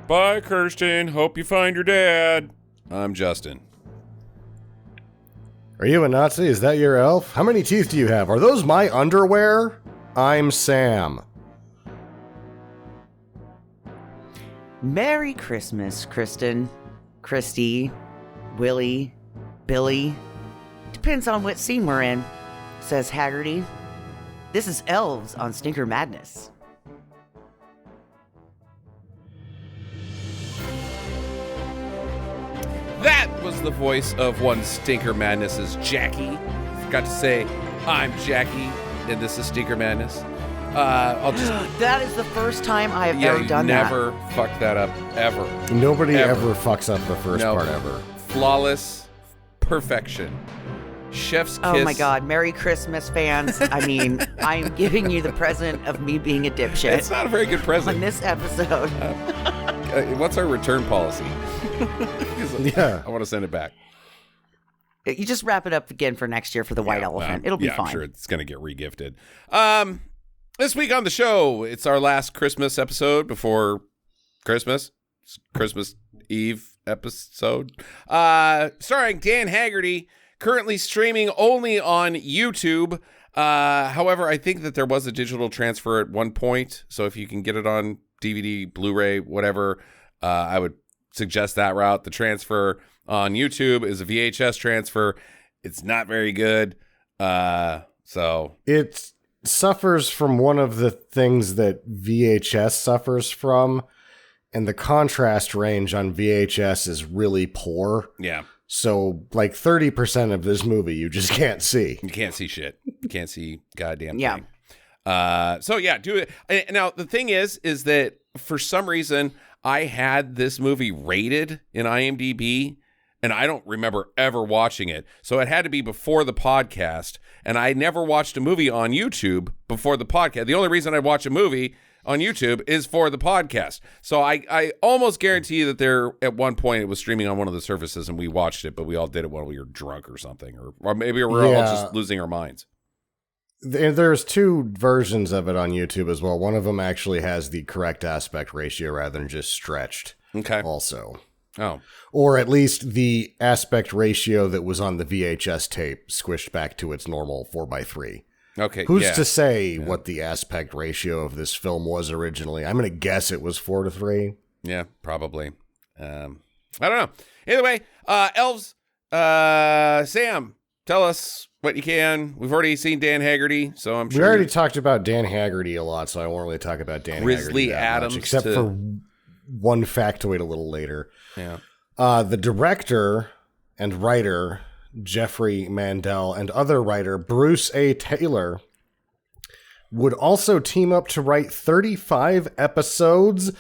Bye, Kirsten. Hope you find your dad. I'm Justin. Are you a Nazi? Is that your elf? How many teeth do you have? Are those my underwear? I'm Sam. Merry Christmas, Kristen, Christy, Willie, Billy. Depends on what scene we're in, says Haggerty. This is Elves on Stinker Madness. That was the voice of one Stinker Madness's Jackie. Forgot to say, I'm Jackie, and this is Stinker Madness. I'll just... That is the first time I have ever done that. Never fuck that up, ever. Nobody ever fucks up the first part ever. Flawless perfection. Chef's kiss. Oh my God, Merry Christmas, fans. I mean, I'm giving you the present of me being a dipshit. It's not a very good present. On this episode. What's our return policy? Yeah. I want to send it back. You just wrap it up again for next year for the white elephant. It'll be fine. I'm sure it's going to get regifted. This week on the show, it's our last Christmas episode before Christmas. It's Christmas Eve episode. Starring Dan Haggerty, currently streaming only on YouTube. However, I think that there was a digital transfer at one point. So if you can get it on DVD, Blu-ray, whatever, I would suggest that route. The transfer on YouTube is a VHS transfer. It's not very good. So it suffers from one of the things that VHS suffers from, and the contrast range on VHS is really poor. Yeah. So like 30% of this movie you just can't see. You can't see shit. You can't see goddamn thing. Yeah. Do it. Now the thing is that for some reason I had this movie rated in IMDb, and I don't remember ever watching it. So it had to be before the podcast, and I never watched a movie on YouTube before the podcast. The only reason I watch a movie on YouTube is for the podcast. So I almost guarantee that there, at one point, it was streaming on one of the services, and we watched it, but we all did it when we were drunk or something, or maybe we were all just losing our minds. There's two versions of it on YouTube as well. One of them actually has the correct aspect ratio rather than just stretched. Okay. Also. Oh. Or at least the aspect ratio that was on the VHS tape squished back to its normal 4:3. Okay. Who's to say what the aspect ratio of this film was originally? I'm going to guess it was 4:3. Yeah, probably. I don't know. Either way, Elves, Sam, tell us what you can. We've already seen Dan Haggerty, so I'm sure. We already talked about Dan Haggerty a lot, so I won't really talk about Dan Grizzly Haggerty that Adams much, except for one factoid a little later. Yeah. The director and writer, Jeffrey Mandel, and other writer, Bruce A. Taylor, would also team up to write 35 episodes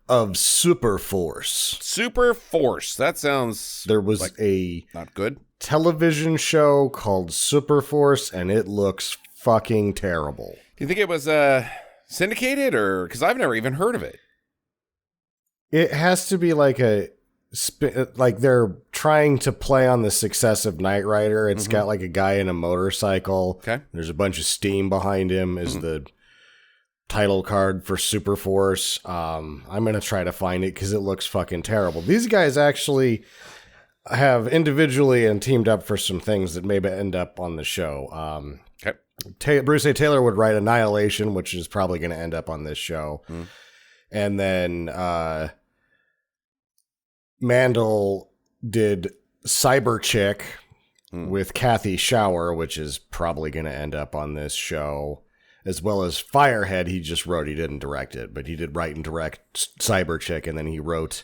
of Super Force. Super Force. That sounds There was a not good television show called Super Force, and it looks fucking terrible. Do you think it was syndicated, or because I've never even heard of it? It has to be like like they're trying to play on the success of Knight Rider. It's got like a guy in a motorcycle. Okay. There's a bunch of steam behind him is the title card for Super Force. I'm going to try to find it because it looks fucking terrible. These guys actually have individually and teamed up for some things that maybe end up on the show. Okay. Bruce A. Taylor would write Annihilation, which is probably going to end up on this show. And then Mandel did Cyber Chick with Kathy Shower, which is probably going to end up on this show, as well as Firehead. He just wrote, he didn't direct it, but he did write and direct Cyber Chick, and then he wrote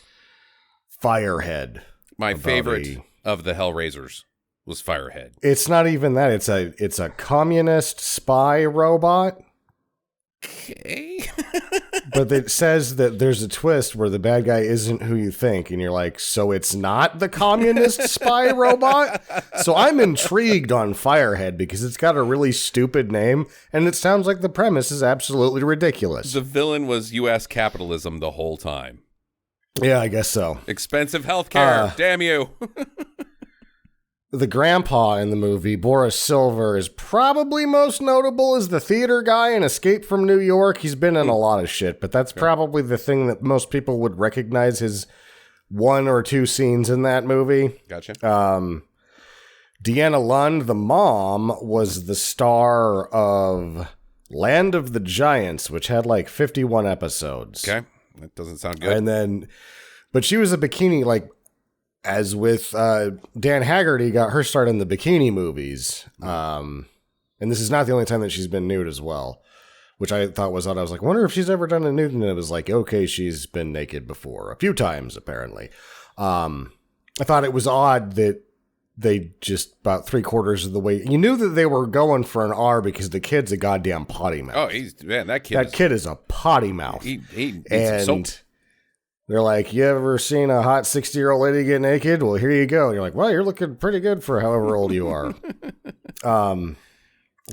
Firehead. My favorite of the Hellraisers was Firehead. It's not even that. It's a communist spy robot. Okay. But it says that there's a twist where the bad guy isn't who you think, and you're like, so it's not the communist spy robot? So I'm intrigued on Firehead because it's got a really stupid name, and it sounds like the premise is absolutely ridiculous. The villain was U.S. capitalism the whole time. Yeah, I guess so. Expensive healthcare. Damn you. the grandpa in the movie, Boris Silver, is probably most notable as the theater guy in Escape from New York. He's been in a lot of shit, but that's probably the thing that most people would recognize his 1 or 2 scenes in that movie. Gotcha. Deanna Lund, the mom, was the star of Land of the Giants, which had like 51 episodes. Okay. That doesn't sound good. And then, but she was a bikini, like, as with Dan Haggerty got her start in the bikini movies. And this is not the only time that she's been nude as well, which I thought was odd. I was like, I wonder if she's ever done a nude. And it was like, okay, she's been naked before a few times, apparently. I thought it was odd that they just about 3/4 of the way. You knew that they were going for an R because the kid's a goddamn potty mouth. Oh, that kid is a potty mouth. He needs and some soap. They're like, you ever seen a hot 60-year-old lady get naked? Well, here you go. And you're like, well, you're looking pretty good for however old you are.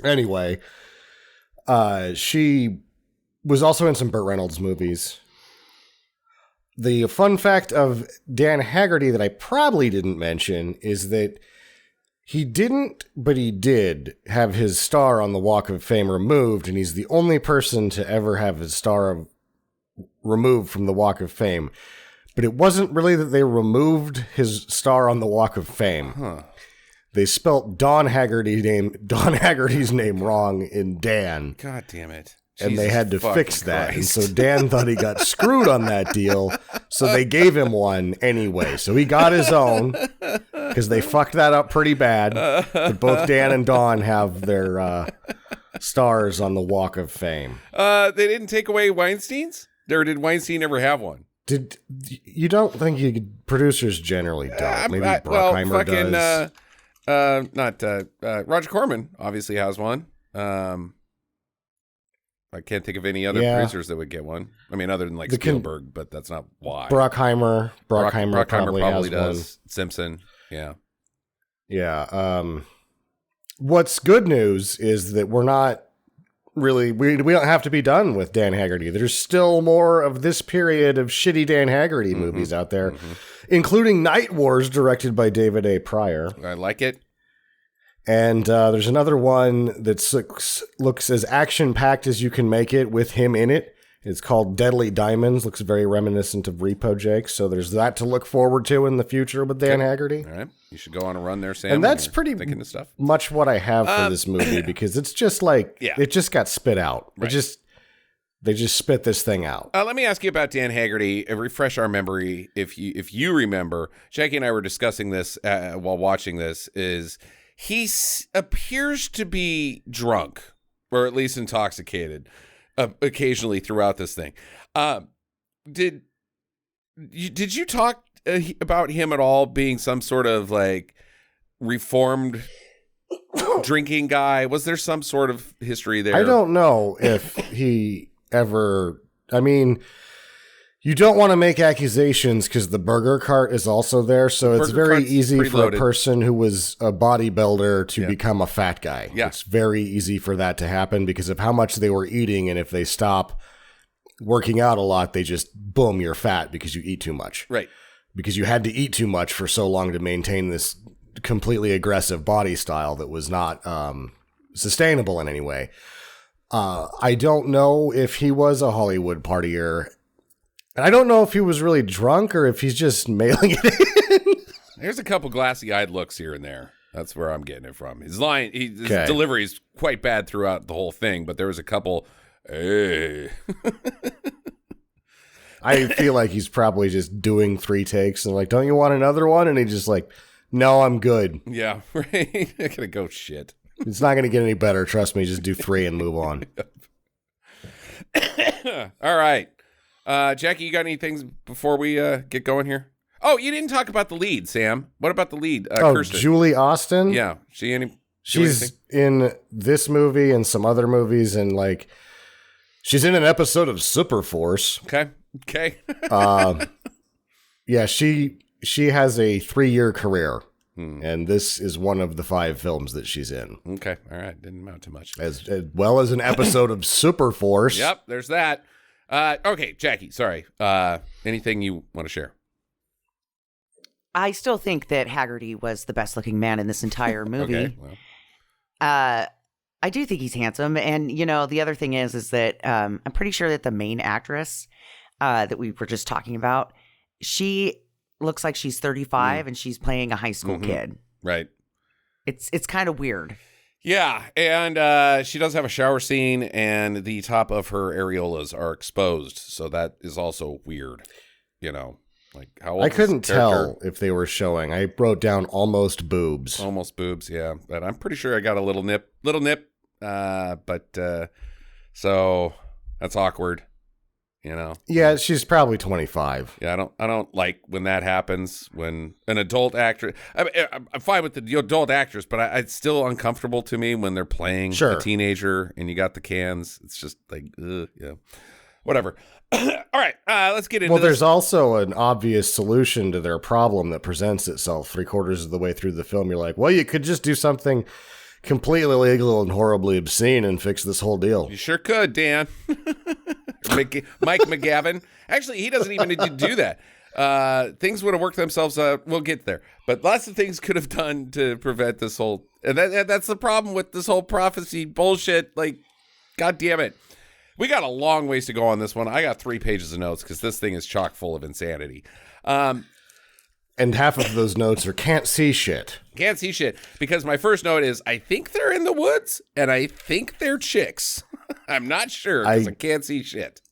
Anyway, she was also in some Burt Reynolds movies. The fun fact of Dan Haggerty that I probably didn't mention is that he didn't, but he did have his star on the Walk of Fame removed, and he's the only person to ever have his star removed from the Walk of Fame. But it wasn't really that they removed his star on the Walk of Fame. Huh. They spelt Don Haggerty's name wrong in Dan. God damn it. And they had to fix that. Christ. And so Dan thought he got screwed on that deal. So they gave him one anyway. So he got his own because they fucked that up pretty bad. But both Dan and Don have their stars on the Walk of Fame. They didn't take away Weinstein's? Or did Weinstein ever have one? You don't think producers generally don't? Maybe Bruckheimer does. Roger Corman obviously has one. I can't think of any other producers that would get one. I mean, other than like Spielberg, but that's not why. Bruckheimer probably has does. one. Simpson, yeah. Yeah. What's good news is that we're not really, we don't have to be done with Dan Haggerty. There's still more of this period of shitty Dan Haggerty movies out there, including Night Wars, directed by David A. Pryor. I like it. And there's another one that looks as action-packed as you can make it with him in it. It's called Deadly Diamonds. Looks very reminiscent of Repo Jake. So there's that to look forward to in the future with Dan Haggerty. All right. You should go on a run there, Sam. And that's pretty thinking of stuff. much what I have for this movie because it's just like, it just got spit out. Right. They just spit this thing out. Let me ask you about Dan Haggerty. Refresh our memory. If you remember, Jackie and I were discussing this while watching this, is he appears to be drunk or at least intoxicated occasionally throughout this thing. Did you talk about him at all being some sort of like reformed drinking guy? Was there some sort of history there? I don't know if he ever, I mean, you don't want to make accusations because the burger cart is also there. So it's very easy for a person who was a bodybuilder to become a fat guy. Yeah. It's very easy for that to happen because of how much they were eating. And if they stop working out a lot, they just, boom, you're fat because you eat too much. Right. Because you had to eat too much for so long to maintain this completely aggressive body style that was not sustainable in any way. I don't know if he was a Hollywood partier. And I don't know if he was really drunk or if he's just mailing it in. There's a couple glassy-eyed looks here and there. That's where I'm getting it from. His delivery is quite bad throughout the whole thing, but there was a couple, hey. I feel like he's probably just doing 3 takes and like, don't you want another one? And he's just like, no, I'm good. Yeah, right. I'm gonna go shit. It's not going to get any better. Trust me. Just do 3 and move on. All right. Jackie, you got any things before we get going here? Oh, you didn't talk about the lead, Sam. What about the lead? Kirsten. Julie Austin? Yeah. She's in this movie and some other movies, and like she's in an episode of Super Force. Okay. Yeah, she has a 3-year career. And this is one of the 5 films that she's in. Okay. All right. Didn't amount to much. As well as an episode of Super Force. Yep. There's that. Okay, Jackie, sorry. Anything you want to share? I still think that Haggerty was the best looking man in this entire movie. Okay, well. I do think he's handsome. And, the other thing is that I'm pretty sure that the main actress that we were just talking about, she looks like she's 35 and she's playing a high school kid. Right. It's kind of weird. Yeah, and she does have a shower scene, and the top of her areolas are exposed, so that is also weird. Like how old I is couldn't the character? tell if they were showing. I wrote down almost boobs. Almost boobs, yeah. But I'm pretty sure I got a little nip. So that's awkward. Yeah, she's probably 25. Yeah, I don't like when that happens, when an adult actress, I'm fine with the adult actress, but it's still uncomfortable to me when they're playing a teenager and you got the cans. It's just like, yeah, whatever. All right, let's get into this. Well, there's also an obvious solution to their problem that presents itself 3/4 of the way through the film. You're like, well, you could just do something completely illegal and horribly obscene and fix this whole deal. You sure could, Dan. Mike McGavin. Actually, he doesn't even need to do that. Things would have worked themselves out. We'll get there. But lots of things could have done to prevent this whole... And that's the problem with this whole prophecy bullshit. Like, God damn it. We got a long ways to go on this one. I got 3 pages of notes because this thing is chock full of insanity. And half of those notes are can't see shit. Can't see shit. Because my first note is, I think they're in the woods, and I think they're chicks. I'm not sure, because I can't see shit.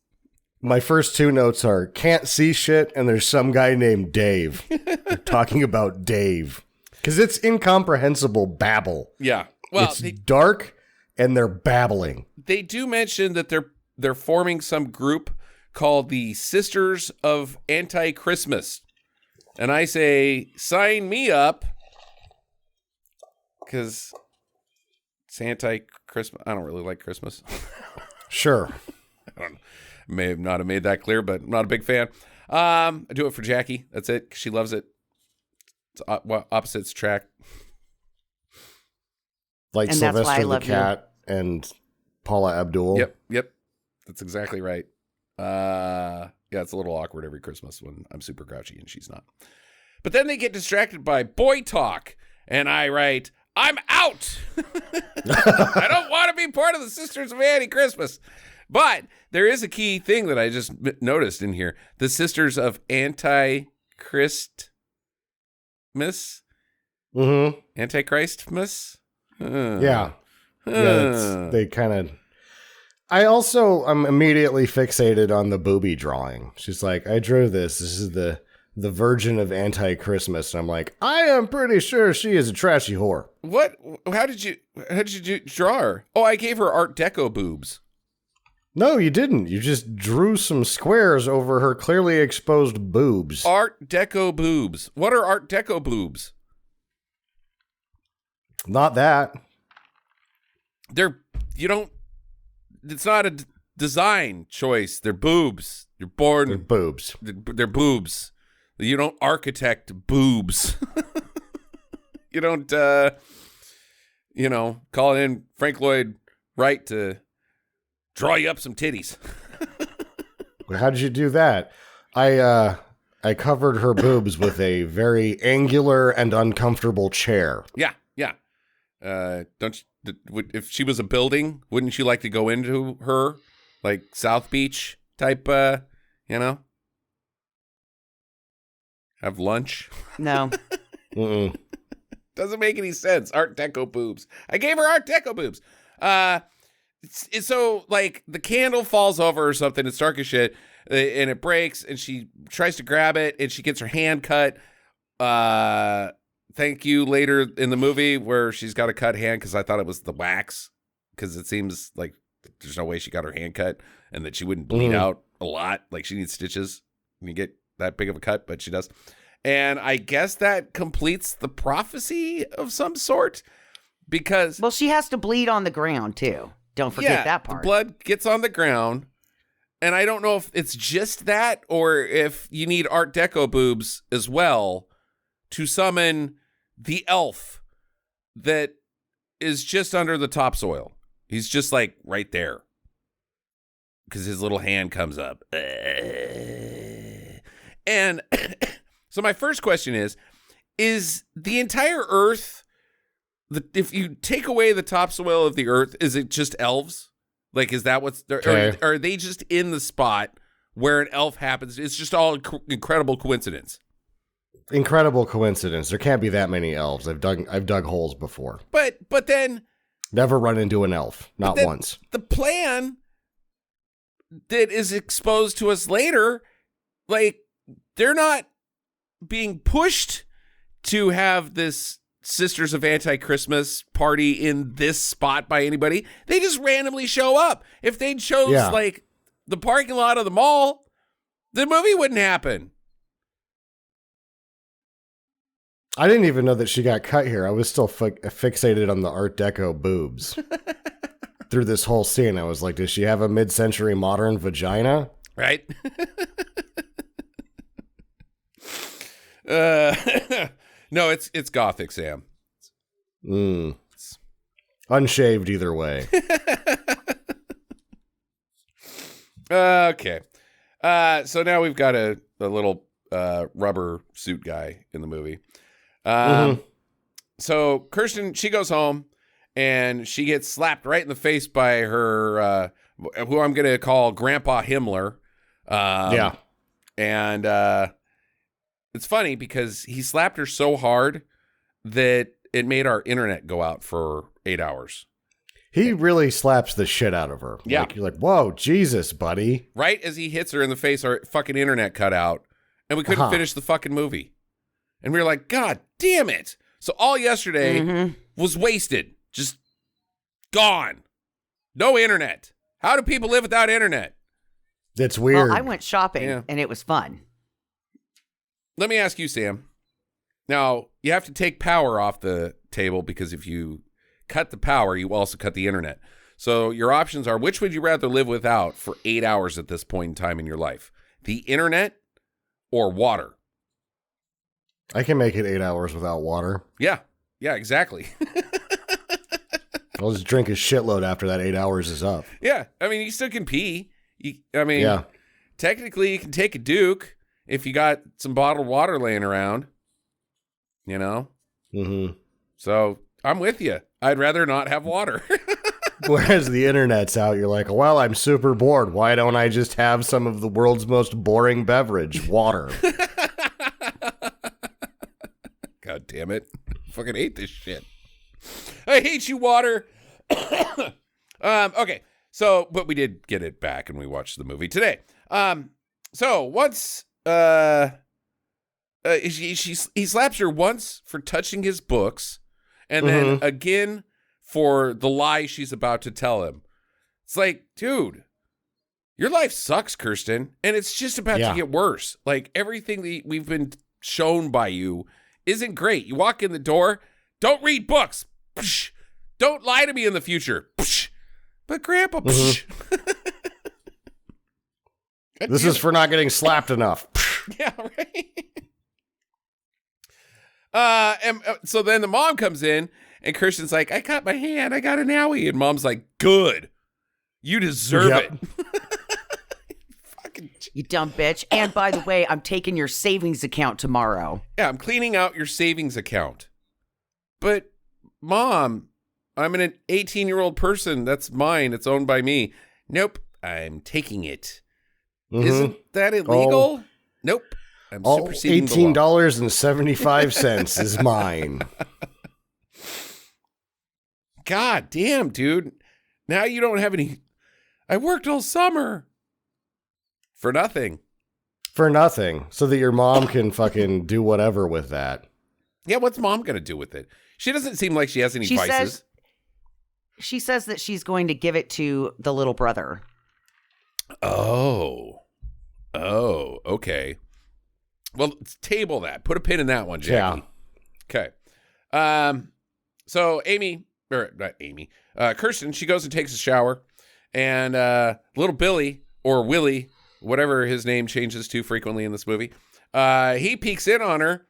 My first 2 notes are can't see shit, and there's some guy named Dave. They're talking about Dave. Because it's incomprehensible babble. Yeah. Well, it's dark, and they're babbling. They do mention that they're forming some group called the Sisters of Antichristmas. And I say, sign me up, because it's anti-Christmas. I don't really like Christmas. Sure. I don't know. May not have made that clear, but I'm not a big fan. I do it for Jackie. That's it. She loves it. It's opposites track. Like and Sylvester the Cat and Paula Abdul. Yep. That's exactly right. Yeah, it's a little awkward every Christmas when I'm super grouchy and she's not. But then they get distracted by boy talk, and I write, I'm out! I don't want to be part of the Sisters of Anti-Christmas. But there is a key thing that I just noticed in here. The Sisters of Antichristmas? Mm-hmm. Antichristmas? Yeah. They kind of... I'm immediately fixated on the booby drawing. She's like, I drew this. This is the Virgin of Anti-Christmas. And I'm like, I am pretty sure she is a trashy whore. What? How did you draw her? Oh, I gave her Art Deco boobs. No, you didn't. You just drew some squares over her clearly exposed boobs. Art Deco boobs. What are Art Deco boobs? Not that. It's not a design choice. They're boobs. You're born. They're boobs. They're boobs. You don't architect boobs. You don't, call in Frank Lloyd Wright to draw you up some titties. How did you do that? I covered her boobs with a very angular and uncomfortable chair. Yeah. If she was a building, wouldn't you like to go into her, like South Beach type? Have lunch? No. Doesn't make any sense. Art Deco boobs. I gave her Art Deco boobs. So like the candle falls over or something. It's dark as shit, and it breaks. And she tries to grab it, and she gets her hand cut. Thank you later in the movie where she's got a cut hand because I thought it was the wax because it seems like there's no way she got her hand cut and that she wouldn't bleed out a lot. Like she needs stitches when you get that big of a cut, but she does. And I guess that completes the prophecy of some sort because... Well, she has to bleed on the ground too. Don't forget that part. The blood gets on the ground. And I don't know if it's just that or if you need Art Deco boobs as well to summon the elf that is just under the topsoil. He's just like right there because his little hand comes up. And so So my first question is the entire Earth, if you take away the topsoil of the Earth, is it just elves? Like, is that what's... Okay. Or are they just in the spot where an elf happens? It's just all incredible coincidence. Incredible coincidence. There can't be that many elves. I've dug holes before. But then... Never run into an elf. Not once. The plan that is exposed to us later, like, they're not being pushed to have this Sisters of Antichristmas party in this spot by anybody. They just randomly show up. If they chose, like, the parking lot of the mall, the movie wouldn't happen. I didn't even know that she got cut here. I was still fixated on the Art Deco boobs. Through this whole scene, I was like, does she have a mid-century modern vagina? Right? No, it's Gothic, Sam. Unshaved either way. Okay. So now we've got a little rubber suit guy in the movie. So Kirsten, she goes home and she gets slapped right in the face by her, who I'm going to call Grandpa Himmler. And it's funny because he slapped her so hard that it made our internet go out for 8 hours. He really slaps the shit out of her. Yeah. Like, you're like, whoa, Jesus, buddy. Right as he hits her in the face, our fucking internet cut out and we couldn't finish the fucking movie. And we were like, God damn it. So all yesterday was wasted. Just gone. No internet. How do people live without internet? It's weird. Well, I went shopping and it was fun. Let me ask you, Sam. Now, you have to take power off the table because if you cut the power, you also cut the internet. So your options are, which would you rather live without for 8 hours at this point in time in your life? The internet or water? I can make it 8 hours without water. Yeah, exactly. I'll just drink a shitload after that 8 hours is up. Yeah, I mean, you still can pee. Technically, you can take a Duke if you got some bottled water laying around, you know? So I'm with you. I'd rather not have water. Whereas the internet's out, you're like, well, I'm super bored. Why don't I just have some of the world's most boring beverage, water? God damn it. I fucking hate this shit. I hate you, water. Okay. So, but we did get it back and we watched the movie today. So once, he slaps her once for touching his books and then again for the lie she's about to tell him. It's like, dude, your life sucks, Kirsten, and it's just about to get worse. Like, everything that we've been shown by you isn't great. You walk in the door, don't read books. Psh. Don't lie to me in the future. Psh. But Grandpa, psh. This is for not getting slapped enough. Yeah, right? So then the mom comes in, and Kirsten's like, I cut my hand. I got an owie. And Mom's like, good. You deserve it. Fucking You dumb bitch. And by the way, I'm taking your savings account tomorrow. Yeah, I'm cleaning out your savings account. But, Mom, I'm an 18-year-old person. That's mine. It's owned by me. Nope, I'm taking it. Isn't that illegal? Nope. I'm superseding the law. $18.75 is mine. God damn, dude. Now you don't have any. I worked all summer. For nothing. For nothing. So that your mom can fucking do whatever with that. Yeah, what's Mom going to do with it? She doesn't seem like she has any vices. She says that she's going to give it to the little brother. Oh, okay. Well, let's table that. Put a pin in that one, Jackie. Yeah. Okay. So Kirsten, she goes and takes a shower, and little Billy, or Willie, whatever his name changes to frequently in this movie, he peeks in on her,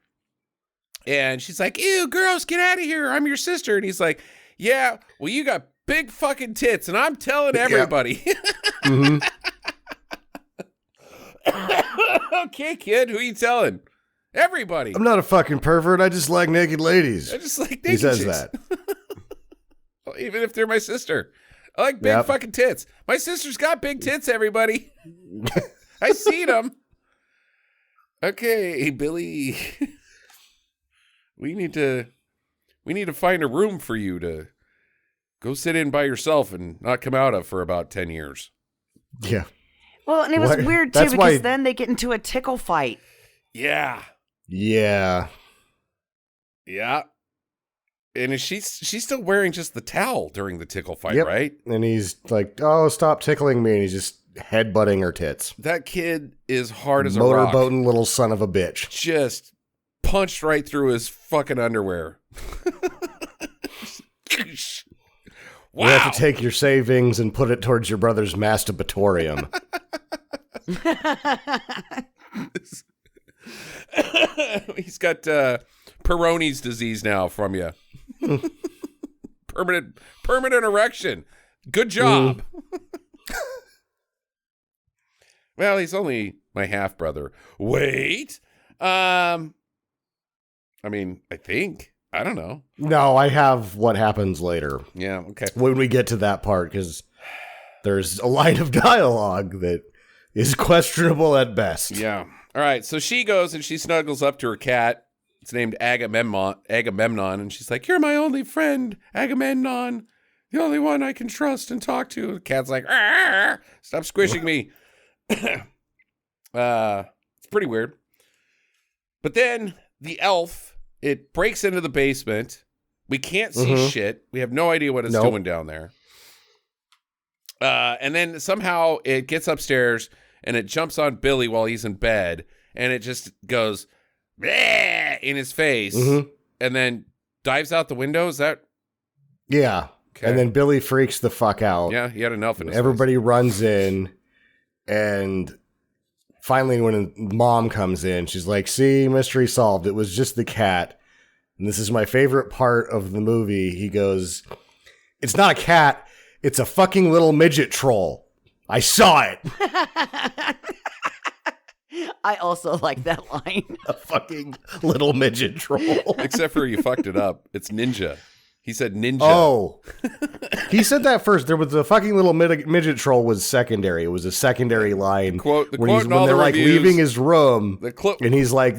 and she's like, ew, girls, get out of here. I'm your sister. And he's like, yeah, well, you got big fucking tits, and I'm telling everybody. Okay, kid, who you telling? Everybody. I'm not a fucking pervert. I just like naked ladies. I just like naked He says chicks. that. Even if they're my sister. I like big fucking tits. My sister's got big tits, everybody. I seen them. Okay, Billy. We need to find a room for you to go sit in by yourself and not come out of for about 10 years. Yeah. Well, and it was weird, too, because then they get into a tickle fight. Yeah. Yeah. Yeah. And she's still wearing just the towel during the tickle fight, Yep. right? And he's like, oh, stop tickling me. And he's just headbutting her tits. That kid is hard as a rock. Motorboating little son of a bitch. Just punched right through his fucking underwear. Wow. You have to take your savings and put it towards your brother's masturbatorium. He's got Peyronie's disease now from you. Permanent erection. Good job. Well, he's only my half brother. Wait. I mean, I think. I don't know. No, I have what happens later. Yeah, okay. When we get to that part, because there's a line of dialogue that is questionable at best. Yeah. All right, so she goes and she snuggles up to her cat. It's named Agamemnon, and she's like, "You're my only friend, Agamemnon. The only one I can trust and talk to." The cat's like, "Arr, stop squishing me." It's pretty weird. But then the elf, it breaks into the basement. We can't see shit. We have no idea what it's doing down there. And then somehow it gets upstairs and it jumps on Billy while he's in bed, and it just goes bleh in his face, and then dives out the window. Is that? Yeah. Okay. And then Billy freaks the fuck out. Yeah, he had an elf in his Everybody runs in, and finally when mom comes in, she's like, "See, mystery solved. It was just the cat." And this is my favorite part of the movie. He goes, "It's not a cat. It's a fucking little midget troll. I saw it." I also like that line. A fucking little midget troll. Except for you fucked it up. It's ninja. He said ninja. Oh. He said that first. There was the fucking little midget troll was secondary. It was a secondary line. Quote, the when quote in all they're the like reviews, leaving his room. And he's like,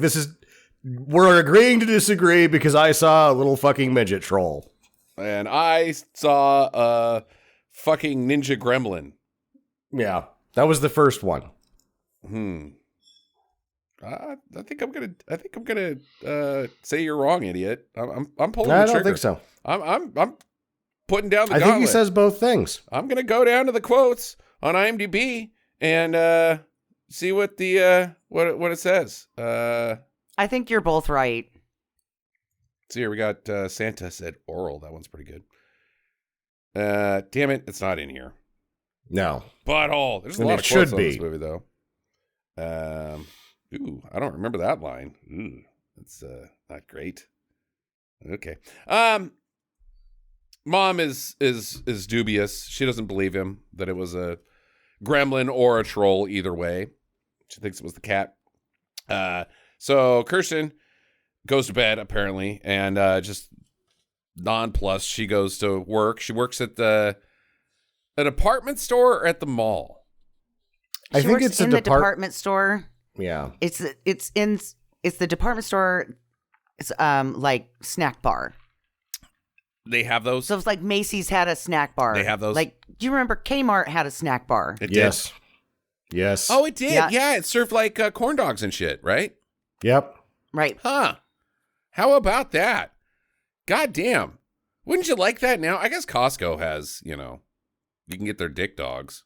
we're agreeing to disagree because I saw a little fucking midget troll. And I saw a fucking ninja gremlin. Yeah. That was the first one. I think I'm gonna say you're wrong, idiot. I'm pulling I the trigger. don't think so. I'm putting down the I gauntlet. think he says both things. I'm gonna go down to the quotes on IMDb and see what the what it says. I think you're both right. See here, we got Santa said oral. That one's pretty good. Damn it, it's not in here. No. Butthole. There's a lot of quotes on this movie, though. Ooh, I don't remember that line. Ooh, that's not great. Okay. Mom is dubious. She doesn't believe him that it was a gremlin or a troll either way. She thinks it was the cat. So Kirsten goes to bed apparently, and just nonplussed, she goes to work. She works at an department store or at the mall. I think it's in the department store. Yeah. It's the department store. It's like snack bar. They have those. So it's like Macy's had a snack bar. They have those. Like, do you remember Kmart had a snack bar? It Yes. did. Yes. Oh, it did. Yeah. Yeah, it served like corn dogs and shit, right? Yep. Right. Huh. How about that? God damn. Wouldn't you like that now? I guess Costco has, you can get their dick dogs.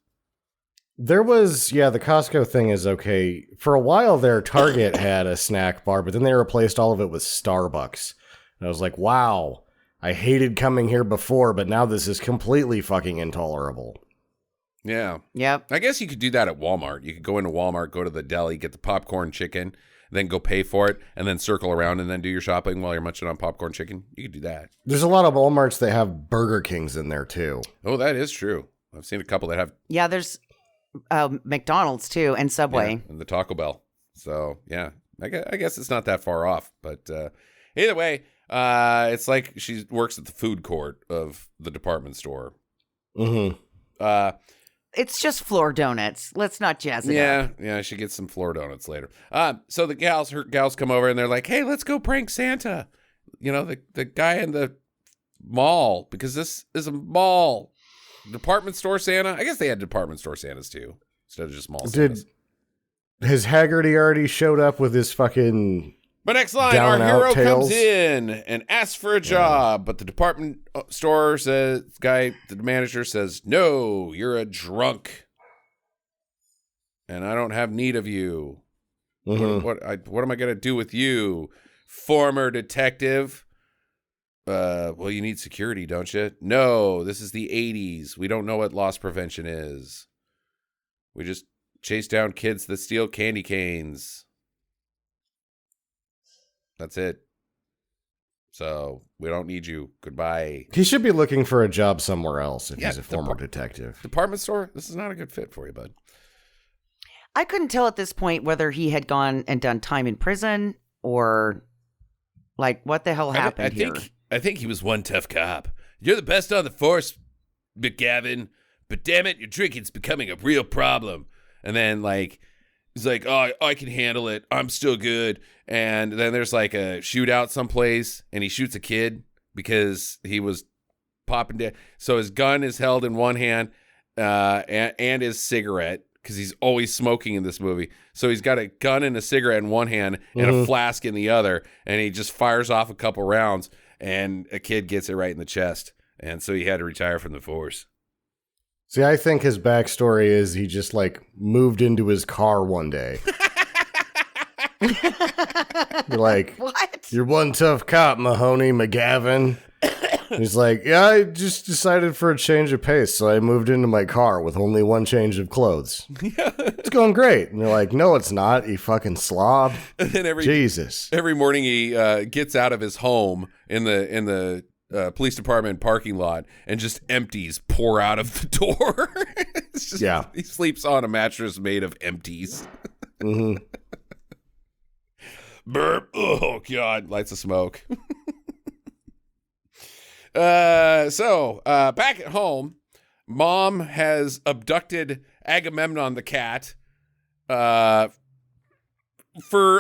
There was, the Costco thing is okay. For a while there, Target had a snack bar, but then they replaced all of it with Starbucks. And I was like, wow, I hated coming here before, but now this is completely fucking intolerable. Yeah. Yep. I guess you could do that at Walmart. You could go into Walmart, go to the deli, get the popcorn chicken, then go pay for it, and then circle around and then do your shopping while you're munching on popcorn chicken. You could do that. There's a lot of Walmarts that have Burger Kings in there, too. Oh, that is true. I've seen a couple that have. Yeah, there's McDonald's, too, and Subway. Yeah, and the Taco Bell. So, yeah. I guess it's not that far off. But either way, it's like she works at the food court of the department store. Mm-hmm. It's just floor donuts. Let's not jazz it up. Yeah, she gets some floor donuts later. So her gals come over and they're like, "Hey, let's go prank Santa." You know, the guy in the mall, because this is a mall. Department store Santa. I guess they had department store Santas too, instead of just mall Santas. Has Haggerty already showed up with his fucking... But next line, down our and hero out comes tails? in and asks for a job, but the department store the manager says, "No, you're a drunk, and I don't have need of you. Mm-hmm. What am I gonna do with you, former detective? Well, you need security, don't you? No, this is the 80s. We don't know what loss prevention is. We just chase down kids that steal candy canes. That's it. So we don't need you. Goodbye." He should be looking for a job somewhere else if Yeah, he's a former detective. Department store? This is not a good fit for you, bud. I couldn't tell at this point whether he had gone and done time in prison or, like, what the hell happened here. I think he was one tough cop. "You're the best on the force, McGavin, but damn it, your drinking's becoming a real problem." And then, like, he's like, "Oh, I can handle it. I'm still good." And then there's like a shootout someplace, and he shoots a kid because he was popping dead. So his gun is held in one hand, and his cigarette, because he's always smoking in this movie. So he's got a gun and a cigarette in one hand and a flask in the other, and he just fires off a couple rounds, and a kid gets it right in the chest. And so he had to retire from the force. See, I think his backstory is he just, like, moved into his car one day. You're like, What? "You're one tough cop, Mahoney McGavin." He's like, "Yeah, I just decided for a change of pace, so I moved into my car with only one change of clothes. It's going great." And you're like, "No, it's not, you fucking slob." And then Jesus. every morning he gets out of his home in the police department parking lot and just empties pour out of the door. It's just, Yeah. He sleeps on a mattress made of empties. Mm-hmm. Burp. Oh, God. Lights of smoke. So back at home, Mom has abducted Agamemnon the cat for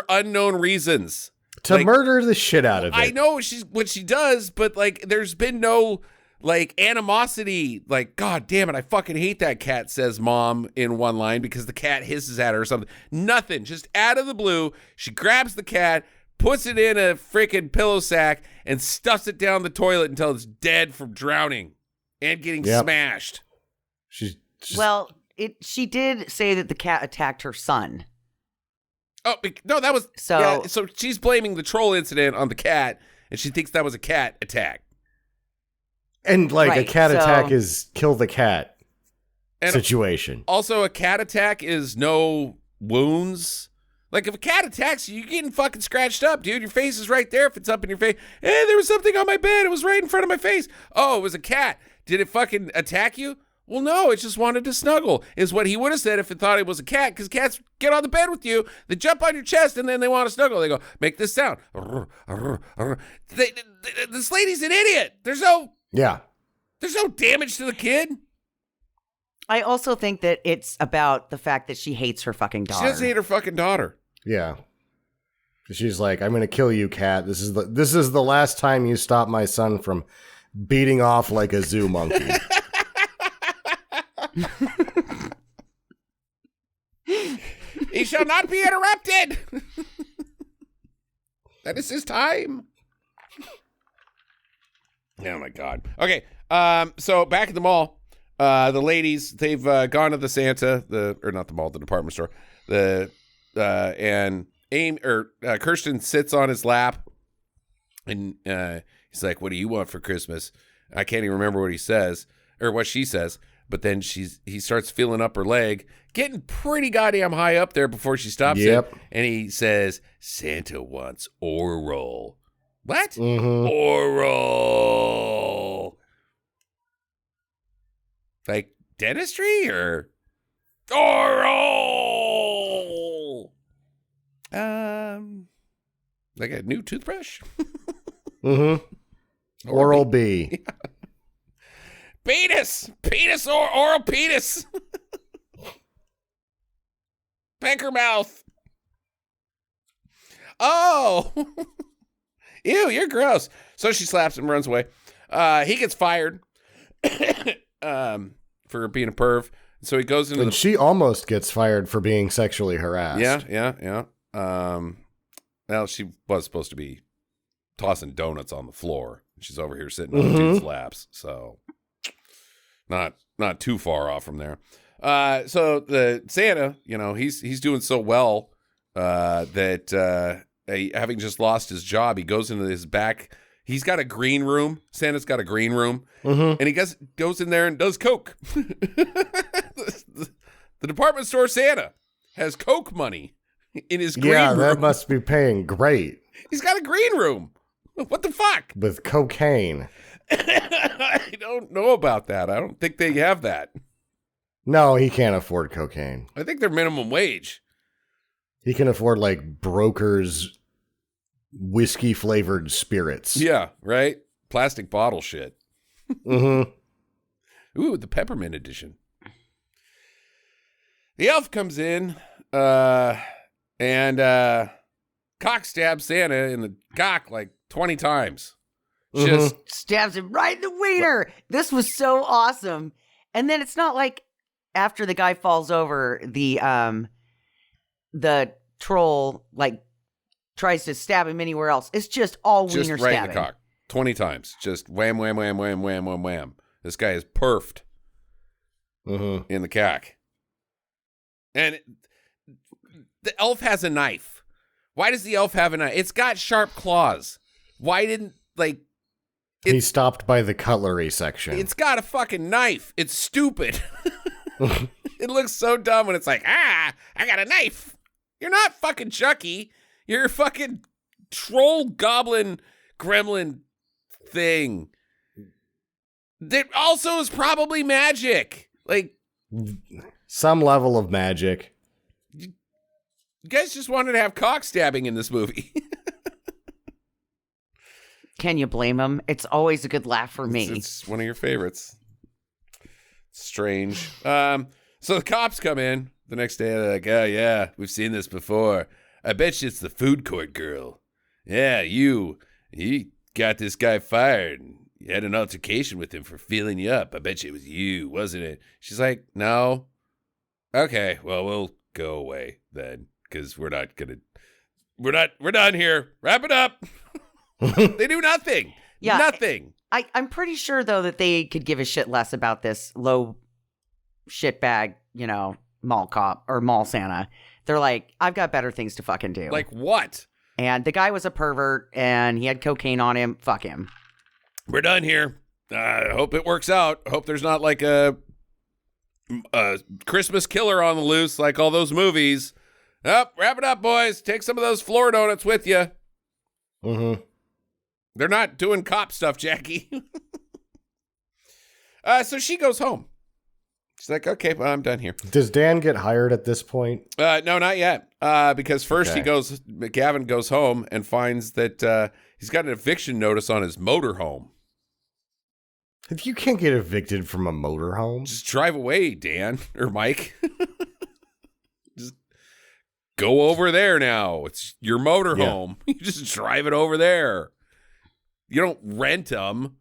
unknown reasons. To murder the shit out of it. I know what she does, but, like, there's been no, like, animosity. Like, "God damn it, I fucking hate that cat," says Mom in one line because the cat hisses at her or something. Nothing. Just out of the blue, she grabs the cat, puts it in a freaking pillow sack, and stuffs it down the toilet until it's dead from drowning and getting smashed. She's just, Well, she did say that the cat attacked her son. Oh, no, that was... So- yeah, so she's blaming the troll incident on the cat, and she thinks that was a cat attack. and, like, a Right, cat so- attack is kill the cat And situation. also, a cat attack is no wounds. Like, if a cat attacks you, you're getting fucking scratched up, dude. Your face is right there if it's up in your face. Hey, there was something on my bed. It was right in front of my face. Oh, it was a cat. Did it fucking attack you? Well, no, it just wanted to snuggle, is what he would have said if it thought it was a cat, because cats get on the bed with you, they jump on your chest, and then they want to snuggle. They go, "Make this sound." This lady's an idiot. There's no damage to the kid. I also think that it's about the fact that she hates her fucking daughter. She doesn't hate her fucking daughter. Yeah. She's like, "I'm going to kill you, cat. This is the last time you stop my son from beating off like a zoo monkey." He shall not be interrupted. That is his time. Oh my God. Okay. So back at the mall, the ladies, they've gone to the Santa, not the mall, the department store. And Kirsten sits on his lap, and he's like, "What do you want for Christmas?" I can't even remember what he says or what she says. But then he starts feeling up her leg, getting pretty goddamn high up there before she stops it. And he says, "Santa wants oral." What? Mm-hmm. Oral. Like dentistry or oral? Like a new toothbrush. Mm-hmm. Oral B. Penis or oral penis. Pecker mouth. Oh. Ew, you're gross. So she slaps him and runs away. He gets fired for being a perv. So he goes into and she almost gets fired for being sexually harassed. Yeah. Well, she was supposed to be tossing donuts on the floor. She's over here sitting on dude's laps. So not too far off from there. So the Santa, he's doing so well that having just lost his job, he goes into his back. He's got a green room. Santa's got a green room, and he goes in there and does coke. The department store Santa has coke money in his green room. Yeah, that must be paying great. He's got a green room. What the fuck? With cocaine. I don't know about that. I don't think they have that. No, he can't afford cocaine. I think they're minimum wage. He can afford like Broker's whiskey-flavored spirits. Yeah, right? Plastic bottle shit. Mm-hmm. Ooh, the peppermint edition. The elf comes in and cock stabs Santa in the cock like 20 times. Just stabs him right in the wiener. This was so awesome. And then it's not like after the guy falls over, the troll like tries to stab him anywhere else. It's just all just wiener right stabbing. in the cock 20 times. Just wham, wham, wham, wham, wham, wham, wham. This guy is perfed in the cock. And the elf has a knife. Why does the elf have a knife? It's got sharp claws. Why didn't, he stopped by the cutlery section. It's got a fucking knife. It's stupid. It looks so dumb when it's like, I got a knife. You're not fucking Chucky. You're a fucking troll goblin gremlin thing. That also is probably magic. Like, some level of magic. You guys just wanted to have cock stabbing in this movie. Can you blame him? It's always a good laugh for me. It's one of your favorites. Strange. So the cops come in the next day. They're like, oh, yeah, we've seen this before. I bet you it's the food court girl. Yeah, you got this guy fired. You had an altercation with him for feeling you up. I bet you it was you, wasn't it? She's like, no. Okay, well, we'll go away then, because we're done here. Wrap it up. They do nothing. Yeah, nothing. I'm pretty sure, though, that they could give a shit less about this low shitbag, mall cop or mall Santa. They're like, I've got better things to fucking do. Like what? And the guy was a pervert and he had cocaine on him. Fuck him. We're done here. I hope it works out. I hope there's not like a Christmas killer on the loose like all those movies. Wrap it up, boys. Take some of those floor donuts with you. Mm-hmm. They're not doing cop stuff, Jackie. So she goes home. She's like, okay, well, I'm done here. Does Dan get hired at this point? No, not yet. Because first Gavin goes home and finds that he's got an eviction notice on his motorhome. If you can't get evicted from a motorhome, just drive away, Dan or Mike. Just go over there now. It's your motorhome. Yeah. You just drive it over there. You don't rent them.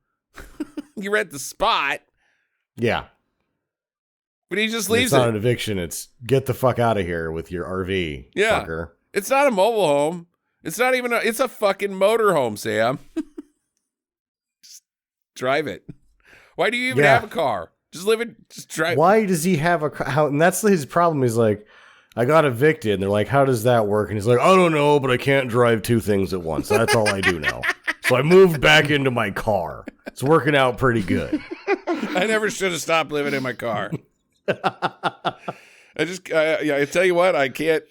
You rent the spot. Yeah. But he just leaves it. It's not an eviction. It's get the fuck out of here with your RV, fucker. It's not a mobile home. It's not even it's a fucking motorhome, Sam. Just drive it. Why do you even have a car? Just drive. Why does he have a car? And that's his problem. He's like, I got evicted. And they're like, how does that work? And he's like, I don't know, but I can't drive two things at once. That's all I do now. So I moved back into my car. It's working out pretty good. I never should have stopped living in my car. I tell you what, I can't.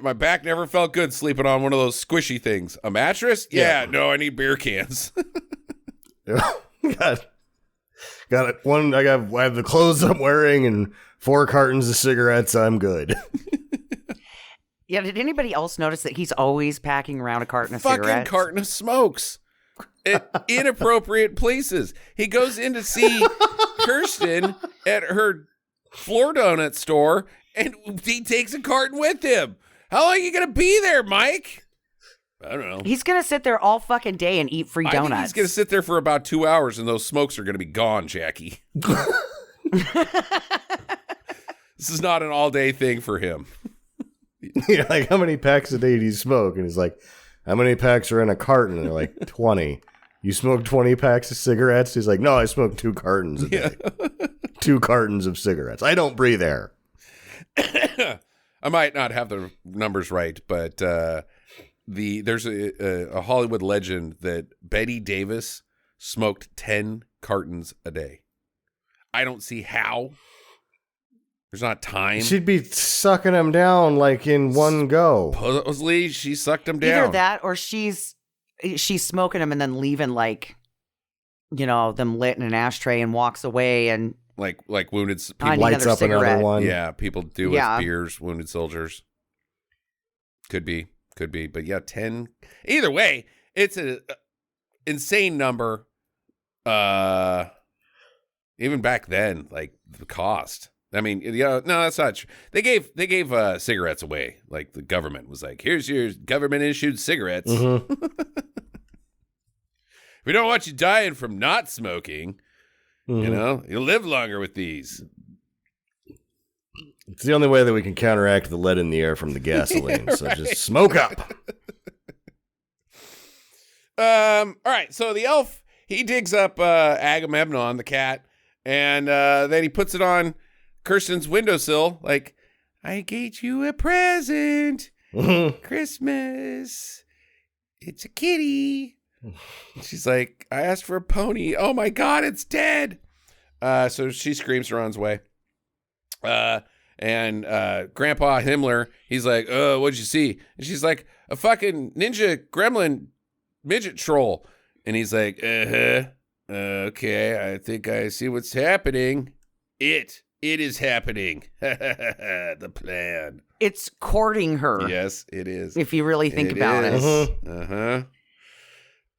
My back never felt good sleeping on one of those squishy things. A mattress? Yeah. No, I need beer cans. Got it. I have the clothes I'm wearing and 4 cartons of cigarettes. I'm good. Yeah, did anybody else notice that he's always packing around a carton of Fucking cigarettes? carton of smokes at inappropriate places. He goes in to see Kirsten at her floor donut store, and he takes a carton with him. How long are you going to be there, Mike? I don't know. He's going to sit there all fucking day and eat free donuts. I think he's going to sit there for about 2 hours, and those smokes are going to be gone, Jackie. This is not an all-day thing for him. Yeah, like, how many packs a day do you smoke? And he's like, how many packs are in a carton? And they're like, 20. You smoke 20 packs of cigarettes? He's like, no, I smoke 2 cartons a day. 2 cartons of cigarettes. I don't breathe air. I might not have the numbers right, but there's a Hollywood legend that Betty Davis smoked 10 cartons a day. I don't see how. There's not time. She'd be sucking them down like in one go. Supposedly, she sucked them down. Either that or she's smoking them and then leaving, like, you know, them lit in an ashtray and walks away and like wounded people. I need Lights another up cigarette. another one. Yeah, people do with beers, wounded soldiers. Could be. But yeah, 10. Either way, it's an insane number. Even back then, like the cost. I mean, no, that's not true. They gave cigarettes away. Like the government was like, here's your government issued cigarettes. Mm-hmm. We don't want you dying from not smoking. You know, you'll live longer with these. It's the only way that we can counteract the lead in the air from the gasoline. So just smoke up. All right. So the elf, he digs up Agamemnon, the cat, and then he puts it on Kirsten's windowsill. Like, I get you a present. Christmas. It's a kitty. She's like, I asked for a pony. Oh my God, it's dead. So she screams and runs away. And Grandpa Himmler, he's like, oh, what'd you see? And she's like, a fucking ninja gremlin midget troll. And he's like, okay, I think I see what's happening. It is happening. The plan. it's courting her. Yes, it is. If you really think about it.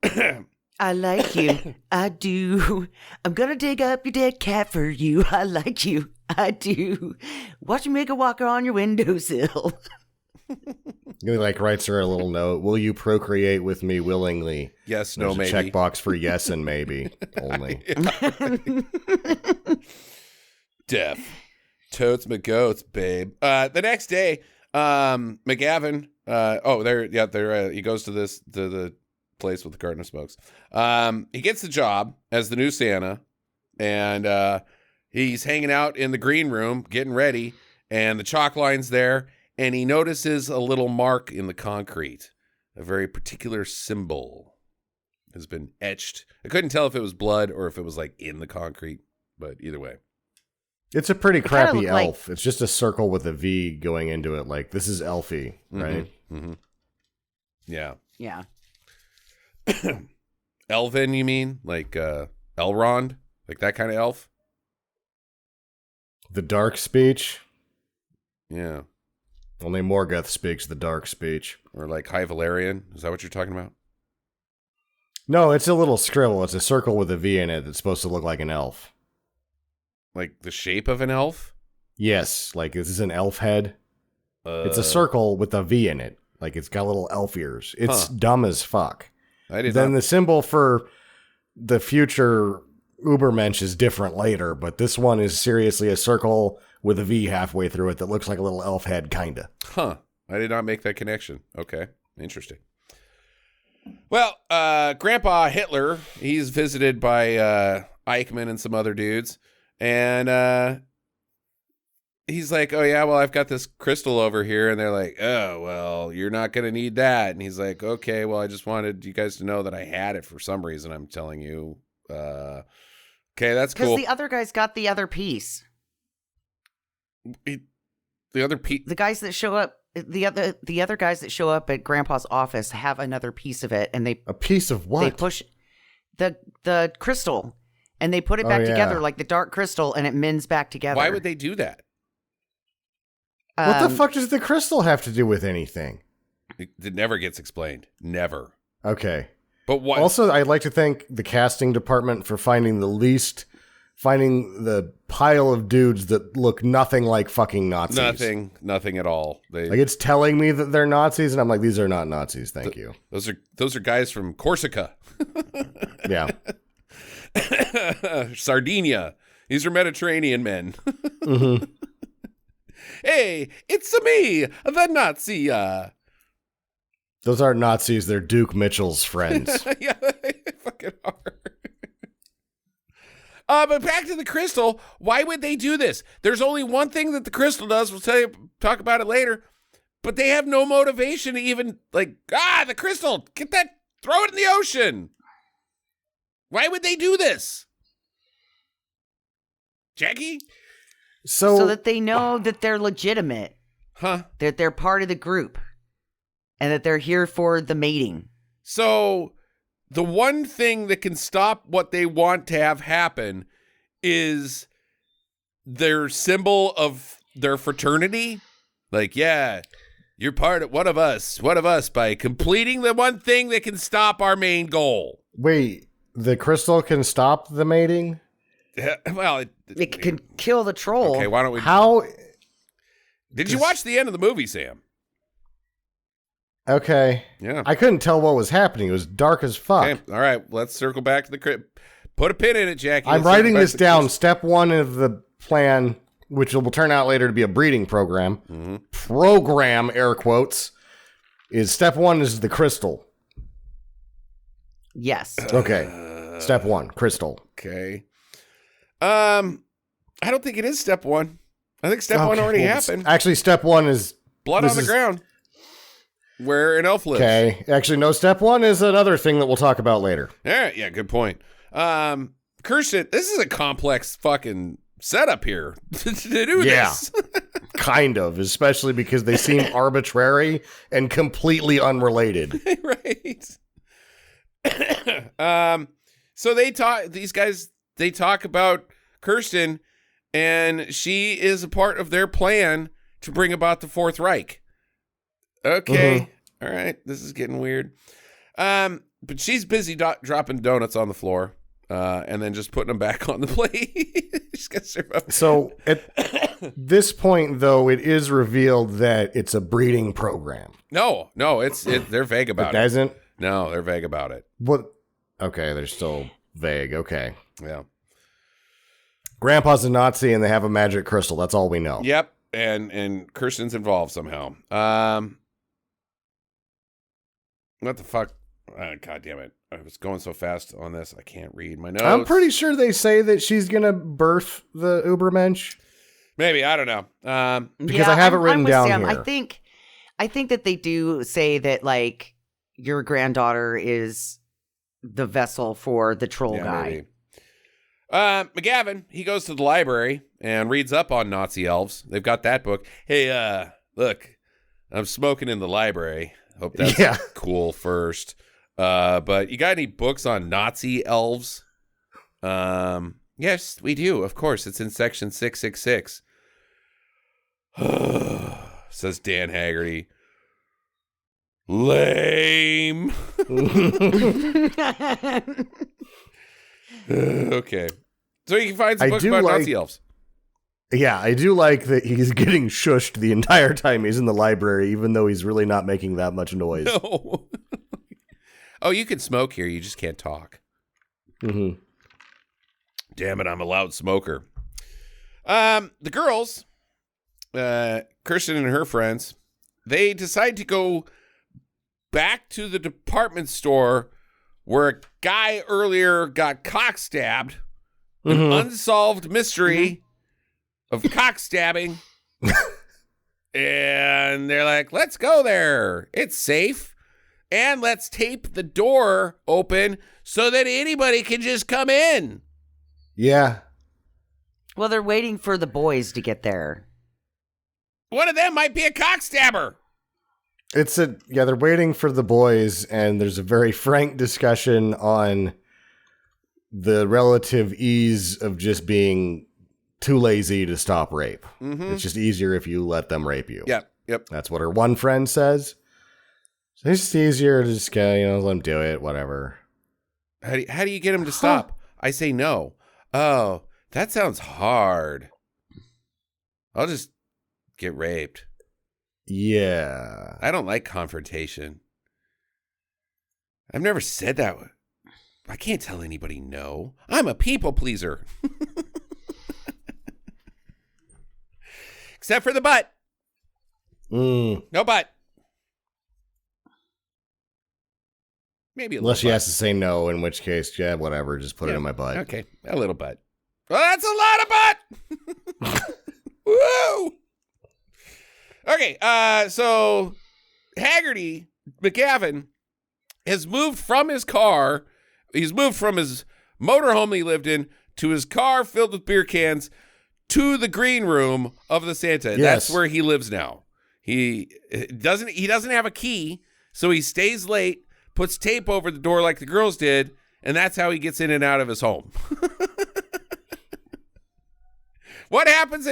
Uh-huh. I like you. I do. I'm gonna dig up your dead cat for you. I like you. I do. Watch me make a walker on your windowsill. He like writes her a little note. Will you procreate with me willingly? Yes, no, There's a maybe. checkbox for yes and maybe only. Deaf. Totes my goats, babe. The next day, McGavin. He goes to the place with the carton of smokes. He gets the job as the new Santa, and he's hanging out in the green room getting ready, and the chalk line's there, and he notices a little mark in the concrete. A very particular symbol has been etched. I couldn't tell if it was blood or if it was like in the concrete, but either way. It's a pretty crappy like- elf. It's just a circle with a V going into it. Like, this is elfy, right? Mm-hmm. Yeah. Yeah. Elven, you mean? Like Elrond? Like that kind of elf? The dark speech. Yeah. Only Morgoth speaks the dark speech. Or like High Valerian? Is that what you're talking about? No, it's a little scribble. It's a circle with a V in it that's supposed to look like an elf. Like the shape of an elf? Yes, like this is an elf head. It's a circle with a V in it. Like it's got little elf ears. It's dumb as fuck. Then the symbol for the future Ubermensch is different later, but this one is seriously a circle with a V halfway through it that looks like a little elf head, kinda. Huh. I did not make that connection. Okay. Interesting. Well, Grandpa Hitler, he's visited by Eichmann and some other dudes, and he's like, oh, yeah, well, I've got this crystal over here. And they're like, oh, well, you're not going to need that. And he's like, okay, well, I just wanted you guys to know that I had it for some reason. I'm telling you. Okay, that's cool. Because the other guys got the other piece. The other piece? The guys that show up, the other guys that show up at Grandpa's office have another piece of it. And A piece of what? they push the crystal. And they put it back together like the dark crystal. And it mends back together. Why would they do that? What the fuck does the crystal have to do with anything? It never gets explained. Never. Okay. But what? Also, I'd like to thank the casting department for finding the pile of dudes that look nothing like fucking Nazis. Nothing at all. Like, it's telling me that they're Nazis, and I'm like, these are not Nazis. Thank you. Those are guys from Corsica. Yeah. Sardinia. These are Mediterranean men. Mm-hmm. Hey, it's me, the Nazi. Those aren't Nazis. They're Duke Mitchell's friends. Yeah, they fucking are. But back to the crystal. Why would they do this? There's only one thing that the crystal does. We'll talk about it later. But they have no motivation to even, the crystal, get that, throw it in the ocean. Why would they do this? Jackie? So that they know that they're legitimate. Huh? That they're part of the group. And that they're here for the mating. So the one thing that can stop what they want to have happen is their symbol of their fraternity. Like, yeah, you're part of one of us by completing the one thing that can stop our main goal. Wait, the crystal can stop the mating? Yeah, well, it can kill the troll. Okay, why don't we? How? Did you watch the end of the movie, Sam? Okay. Yeah. I couldn't tell what was happening. It was dark as fuck. Okay. All right. Let's circle back to the crypt. Put a pin in it, Jackie. I'm writing this down. Step 1 of the plan, which will turn out later to be a breeding program. Mm-hmm. Program, air quotes, is step 1 is the crystal. Yes. Okay. Step 1, crystal. Okay. I don't think it is step 1. I think step 1 already happened. Actually, step 1 is blood on the ground. Where an elf lives. Okay. Actually, no, step 1 is another thing that we'll talk about later. All right. Yeah, good point. Kirsten, this is a complex fucking setup here to do this. Kind of, especially because they seem arbitrary and completely unrelated. Right. So these guys talk about Kirsten, and she is a part of their plan to bring about the Fourth Reich. Okay. Mm-hmm. All right. This is getting weird. But she's busy dropping donuts on the floor and then just putting them back on the plate. She's got to serve up. So at this point, though, it is revealed that it's a breeding program. No, they're vague about it. It isn't? No, they're vague about it. What? Okay, they're still vague. Okay. Yeah. Grandpa's a Nazi and they have a magic crystal. That's all we know. Yep. And Kirsten's involved somehow. What the fuck? God damn it. I was going so fast on this. I can't read my notes. I'm pretty sure they say that she's going to birth the Ubermensch. Maybe. I don't know. Because I have it written down Sam. here. I think that they do say that, like, your granddaughter is the vessel for the troll guy. Maybe. McGavin, he goes to the library and reads up on Nazi elves. They've got that book. Hey, look, I'm smoking in the library. Hope that's cool first. But you got any books on Nazi elves? Yes, we do. Of course, it's in section 666. Says Dan Haggerty. Lame. Okay. So you can find some books about Nazi elves. Yeah, I do like that he's getting shushed the entire time he's in the library, even though he's really not making that much noise. No. Oh, you can smoke here. You just can't talk. Mm-hmm. Damn it, I'm a loud smoker. The girls, Kirsten and her friends, they decide to go back to the department store where a guy earlier got cock stabbed. An unsolved mystery of cock stabbing. And they're like, let's go there. It's safe. And let's tape the door open so that anybody can just come in. Yeah. Well, they're waiting for the boys to get there. One of them might be a cock stabber. They're waiting for the boys, and there's a very frank discussion on the relative ease of just being too lazy to stop rape. Mm-hmm. It's just easier if you let them rape you. Yep. That's what her one friend says. So it's just easier to just go, let them do it, whatever. How do you get him to stop? I say no. Oh, that sounds hard. I'll just get raped. Yeah. I don't like confrontation. I've never said that. I can't tell anybody no. I'm a people pleaser. Except for the butt. No butt. Maybe a Unless she little has to say no, in which case, yeah, whatever, just put it in my butt. Okay, a little butt. Well, that's a lot of butt. Woo! Okay, so Haggerty McGavin has moved from his car. He's moved from his motorhome he lived in to his car filled with beer cans to the green room of the Santa. Yes. That's where he lives now. He doesn't have a key, so he stays late, puts tape over the door like the girls did, and that's how he gets in and out of his home. What happens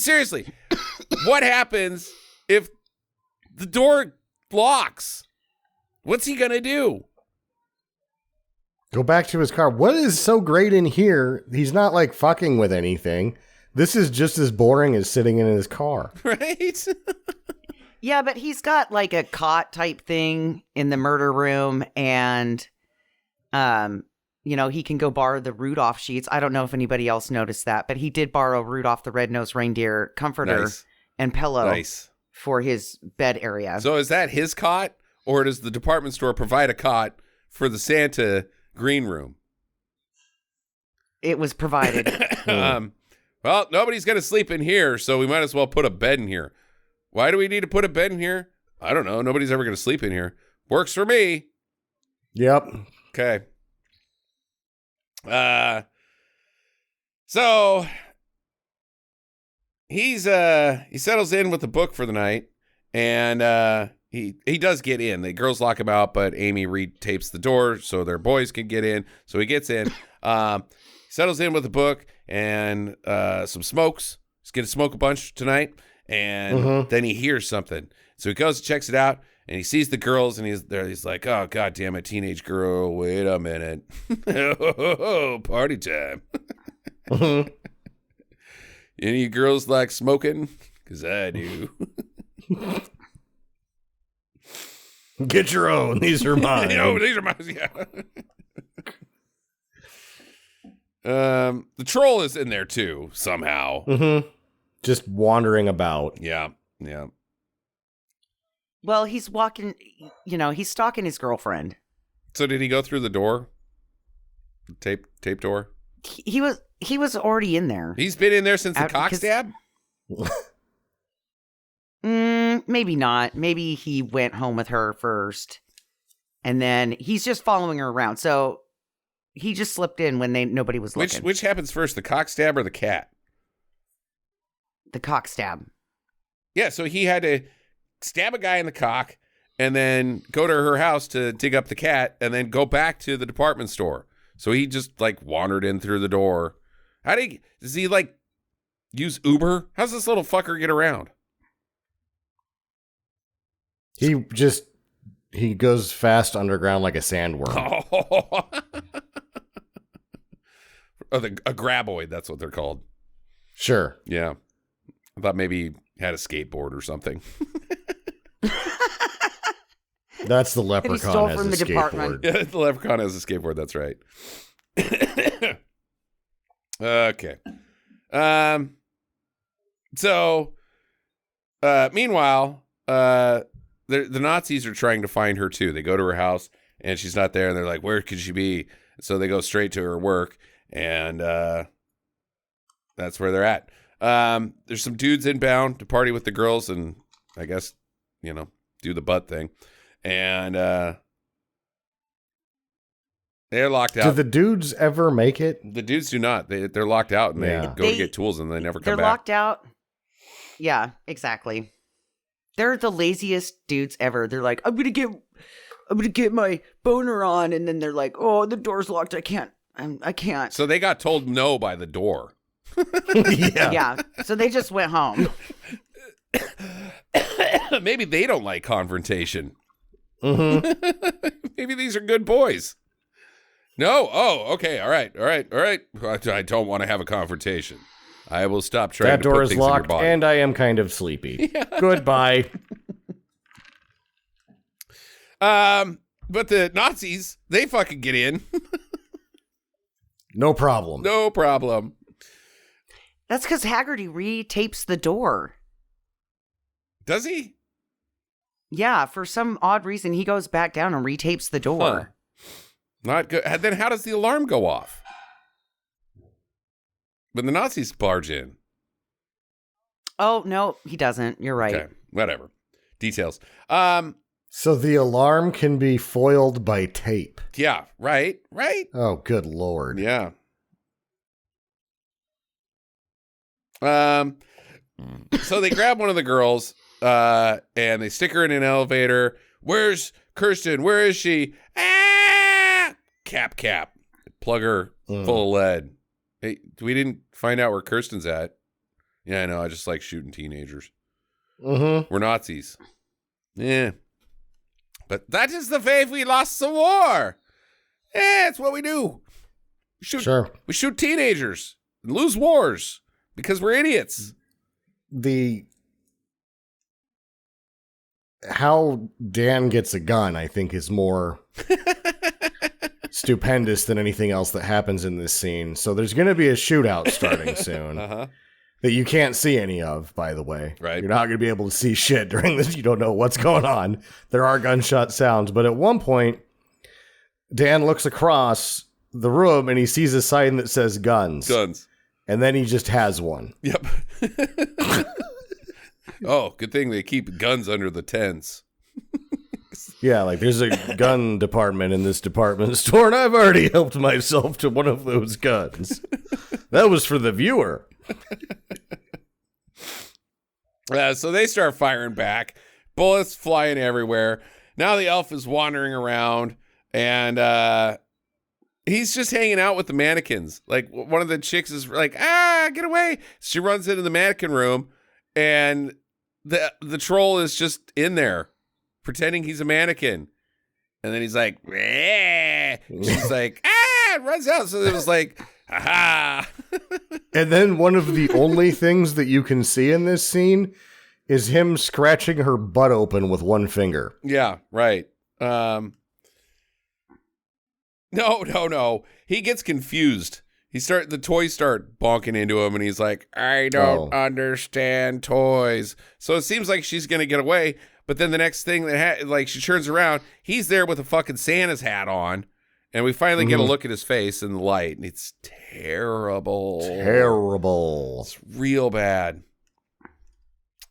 seriously, what happens if the door locks? What's he going to do? Go back to his car. What is so great in here? He's not like fucking with anything. This is just as boring as sitting in his car. Right? Yeah, but he's got like a cot type thing in the murder room, and he can go borrow the Rudolph sheets. I don't know if anybody else noticed that, but he did borrow Rudolph the Red-Nosed Reindeer comforter and pillow for his bed area. So is that his cot, or does the department store provide a cot for the Santa green room? It was provided. Well, nobody's going to sleep in here, so we might as well put a bed in here. Why do we need to put a bed in here? I don't know. Nobody's ever going to sleep in here. Works for me. Yep. Okay. So he settles in with the book for the night, and he does get in. The girls lock him out, but Amy retapes the door so their boys can get in. So he gets in. Settles in with the book and some smokes. He's going to smoke a bunch tonight. And then he hears something. So he goes, checks it out, and he sees the girls, and he's there. He's like, oh, God damn it, teenage girl. Wait a minute. Party time. Any girls like smoking? Because I do. Get your own. These are mine. These are mine. Yeah. The troll is in there, too, somehow. Mm-hmm. Just wandering about. Yeah. Well, he's walking, he's stalking his girlfriend. So did he go through the door? Tape door? He was already in there. He's been in there since the cock stab? Maybe not. Maybe he went home with her first, and then he's just following her around. So he just slipped in when nobody was looking. Which happens first, the cock stab or the cat? The cock stab. Yeah, so he had to stab a guy in the cock and then go to her house to dig up the cat and then go back to the department store. So he just wandered in through the door. Does he use Uber? How's this little fucker get around? He goes fast underground like a sandworm. Oh. A graboid, that's what they're called. Sure. Yeah. I thought maybe he had a skateboard or something. That's the leprechaun stole has from a the department. Yeah, the leprechaun has a skateboard. That's right. Okay. So, meanwhile, the Nazis are trying to find her too. They go to her house and she's not there, and they're like, "Where could she be?" So they go straight to her work, and that's where they're at. There's some dudes inbound to party with the girls, and I guess do the butt thing. And they're locked out. Do the dudes ever make it? The dudes do not. They're locked out, and they go to get tools, and they never come back. They're locked out. Yeah, exactly. They're the laziest dudes ever. They're like, I'm gonna get my boner on, and then they're like, oh, the door's locked. I can't. So they got told no by the door. Yeah. Yeah. So they just went home. Maybe they don't like confrontation. Mm-hmm. Maybe these are good boys. No? Oh, okay. All right. I don't want to have a confrontation. I will stop trying That to door put is things in your locked, body. and I am kind of sleepy. Goodbye. But the Nazis, they fucking get in. No problem. No problem. That's because Haggerty retapes the door. Does he? Yeah, for some odd reason, he goes back down and retapes the door. Huh. Not good. And then how does the alarm go off? When the Nazis barge in. Oh, no, he doesn't. You're right. Okay, whatever. Details. So the alarm can be foiled by tape. Yeah, right. Oh, good Lord. Yeah. So they grab one of the girls, and they stick her in an elevator. Where's Kirsten? Where is she? Ah! Cap. Plug her full of lead. Hey, we didn't find out where Kirsten's at. Yeah, I know. I just like shooting teenagers. Mm-hmm. We're Nazis. Yeah. But that is the way we lost the war. Yeah, it's what we do. We shoot teenagers and lose wars because we're idiots. How Dan gets a gun, I think, is more stupendous than anything else that happens in this scene. So there's going to be a shootout starting soon that you can't see any of, by the way. Right. You're not going to be able to see shit during this. You don't know what's going on. There are gunshot sounds. But at one point, Dan looks across the room and he sees a sign that says guns. Guns. And then he just has one. Yep. Oh, good thing they keep guns under the tents. Yeah, like there's a gun department in this department store, and I've already helped myself to one of those guns. That was for the viewer. So they start firing back. Bullets flying everywhere. Now the elf is wandering around, and he's just hanging out with the mannequins. Like, one of the chicks is like, get away. She runs into the mannequin room, and the troll is just in there pretending he's a mannequin. And then he's like, she's like, runs out. So it was like, aha. And then one of the only things that you can see in this scene is him scratching her butt open with one finger. Yeah, right. No. He gets confused. The toys start bonking into him, and he's like, I don't understand toys. So it seems like she's going to get away. But then the next thing she turns around, he's there with a fucking Santa's hat on. And we finally get a look at his face in the light, and it's terrible. Terrible. It's real bad.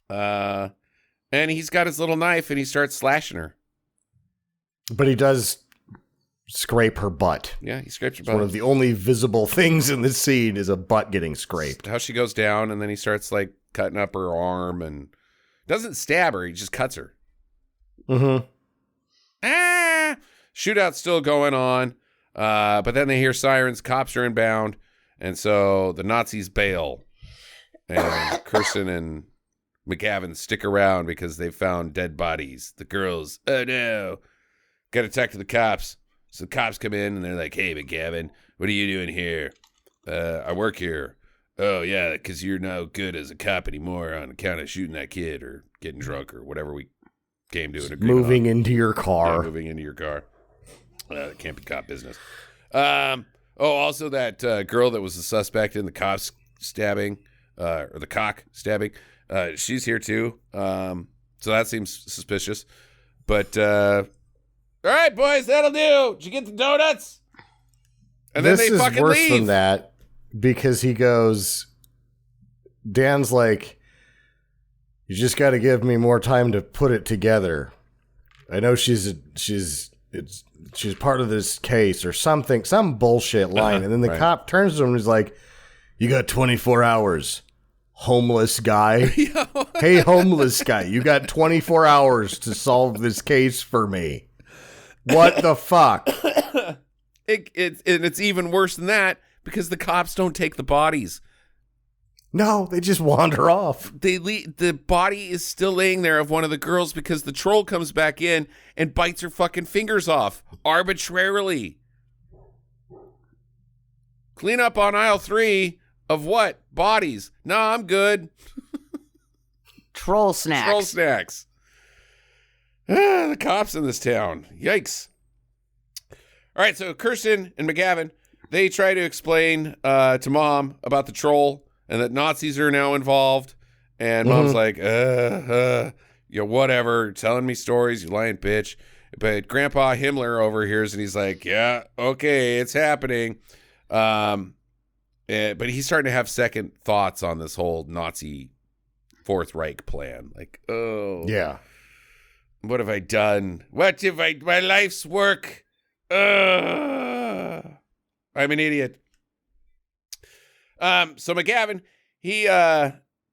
And he's got his little knife, and he starts slashing her. But he does scrape her butt. Yeah, he scrapes her It's butt. one of the only visible things in this scene is a butt getting scraped. How she goes down, and then he starts like cutting up her arm, and doesn't stab her, he just cuts her. Mm-hmm. Shootout's still going on, but then they hear sirens, cops are inbound, and so the Nazis bail, and Kirsten and McGavin stick around because they found dead bodies. The girls, oh no, got to talk to the cops. So the cops come in, and they're like, hey, McGavin, what are you doing here? I work here. Oh, yeah, because you're no good as a cop anymore on account of shooting that kid or getting drunk or whatever we came to an agreement on. Moving into your car. Yeah, moving into your car. It can't be cop business. Also that girl that was the suspect in the cops stabbing, or the cock stabbing, she's here too. So that seems suspicious. But, all right, boys, that'll do. Did you get the donuts? And then this they is fucking worse leave. than that because he goes, Dan's like, you just got to give me more time to put it together. I know she's part of this case or something, some bullshit line. And then the cop turns to him and is like, you got 24 hours, homeless guy. Hey, homeless guy, you got 24 hours to solve this case for me. What the fuck? It's even worse than that because the cops don't take the bodies. No, they just wander off. The body is still laying there of one of the girls because the troll comes back in and bites her fucking fingers off arbitrarily. Clean up on aisle 3 of what? Bodies. No, I'm good. Troll snacks. Troll snacks. The cops in this town. Yikes. All right, so Kirsten and McGavin, they try to explain to Mom about the troll and that Nazis are now involved. And Mom's like, whatever, telling me stories, you lying bitch. But Grandpa Himmler overhears and he's like, yeah, okay, it's happening. But he's starting to have second thoughts on this whole Nazi Fourth Reich plan. Like, oh. Yeah. What have I done? What have my life's work? I'm an idiot. So McGavin, he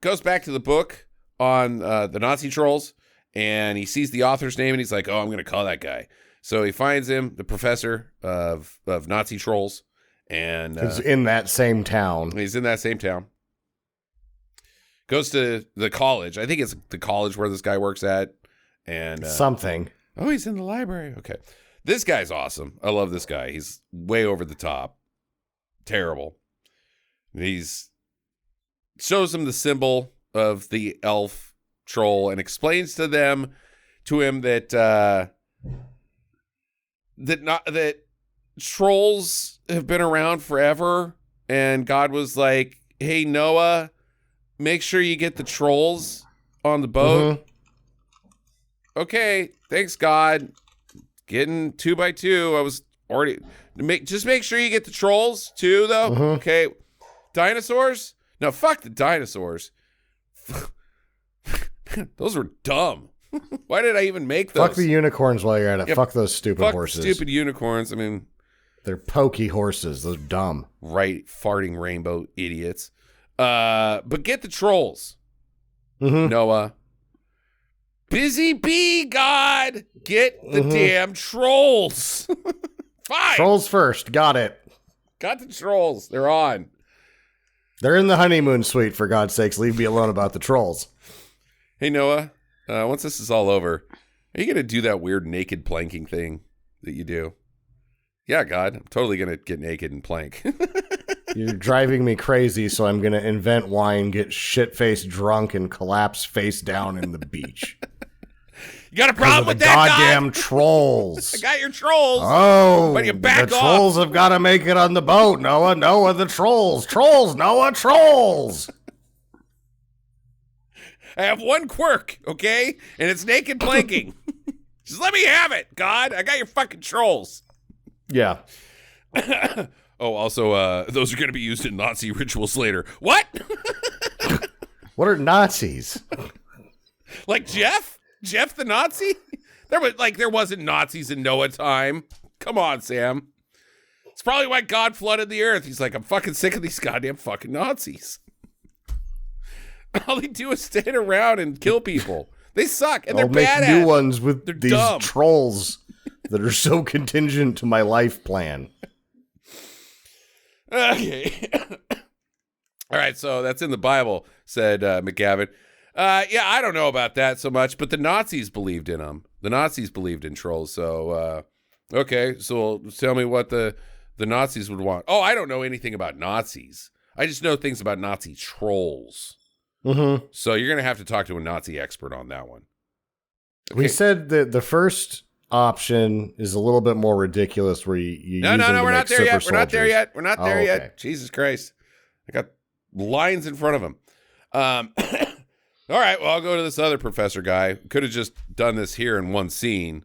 goes back to the book on the Nazi trolls, and he sees the author's name, and he's like, oh, I'm going to call that guy. So he finds him, the professor of Nazi trolls, and he's in that same town. He's in that same town. Goes to the college. I think it's the college where this guy works at. And something. Oh, he's in the library. Okay. This guy's awesome. I love this guy. He's way over the top. Terrible. He's shows them the symbol of the elf troll and explains to him that that trolls have been around forever, and God was like, hey, Noah, make sure you get the trolls on the boat. Okay, thanks, God. Getting 2 by 2. I was already just make sure you get the trolls too, though. Okay, dinosaurs? No, fuck the dinosaurs. Those were dumb. Why did I even make those? Fuck the unicorns while you're at it. Fuck those stupid horses. Stupid unicorns. I mean, they're pokey horses. Those are dumb. Right, farting rainbow idiots. But get the trolls, Noah. Busy bee, God! Get the damn trolls! Fine! Trolls first. Got it. Got the trolls. They're on. They're in the honeymoon suite, for God's sakes. Leave me alone about the trolls. Hey, Noah, once this is all over, are you going to do that weird naked planking thing that you do? Yeah, God, I'm totally going to get naked and plank. You're driving me crazy, so I'm going to invent wine, get shit-faced drunk, and collapse face down in the beach. You got a problem with that, goddamn trolls. I got your trolls. Oh, but you back the off. Trolls have got to make it on the boat, Noah. Noah, the trolls. Trolls, Noah, trolls. I have one quirk, okay? And it's naked planking. Just let me have it, God. I got your fucking trolls. Yeah. Oh, also, those are going to be used in Nazi rituals later. What? What are Nazis? Like Jeff? Jeff the Nazi? There wasn't Nazis in Noah time. Come on, Sam. It's probably why God flooded the earth. He's like, I'm fucking sick of these goddamn fucking Nazis. All they do is stand around and kill people. They suck, and they're bad at it. I'll make new ones with these dumb trolls that are so contingent to my life plan. Okay. All right, so that's in the Bible, said McGavin. Yeah, I don't know about that so much, but the Nazis believed in them. The Nazis believed in trolls. So, okay, so tell me what the Nazis would want. Oh, I don't know anything about Nazis. I just know things about Nazi trolls. So you're going to have to talk to a Nazi expert on that one. Okay. We said that the first option is a little bit more ridiculous where you No, we're not there yet. We're not there yet. We're not there yet. Okay. Jesus Christ. I got lines in front of him. All right, well, I'll go to this other professor guy. Could have just done this here in one scene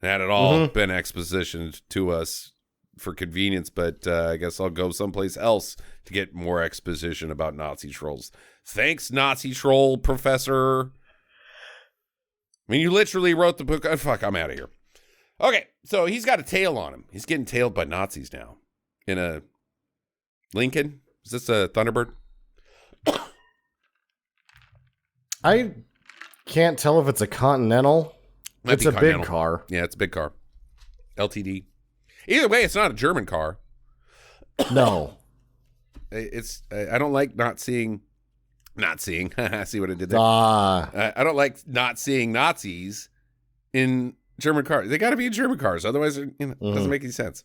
and had it all been expositioned to us for convenience, but I guess I'll go someplace else to get more exposition about Nazi trolls. Thanks, Nazi troll professor. I mean, you literally wrote the book. Oh, fuck, I'm out of here. Okay, so he's got a tail on him. He's getting tailed by Nazis now. In a Lincoln? Is this a Thunderbird? I can't tell if it's a Continental. It's a big car. Yeah, it's a big car. LTD. Either way, it's not a German car. No. I don't like not seeing Not seeing. See what I did there? Ah. I don't like not seeing Nazis in German cars. They got to be in German cars. Otherwise, it doesn't make any sense.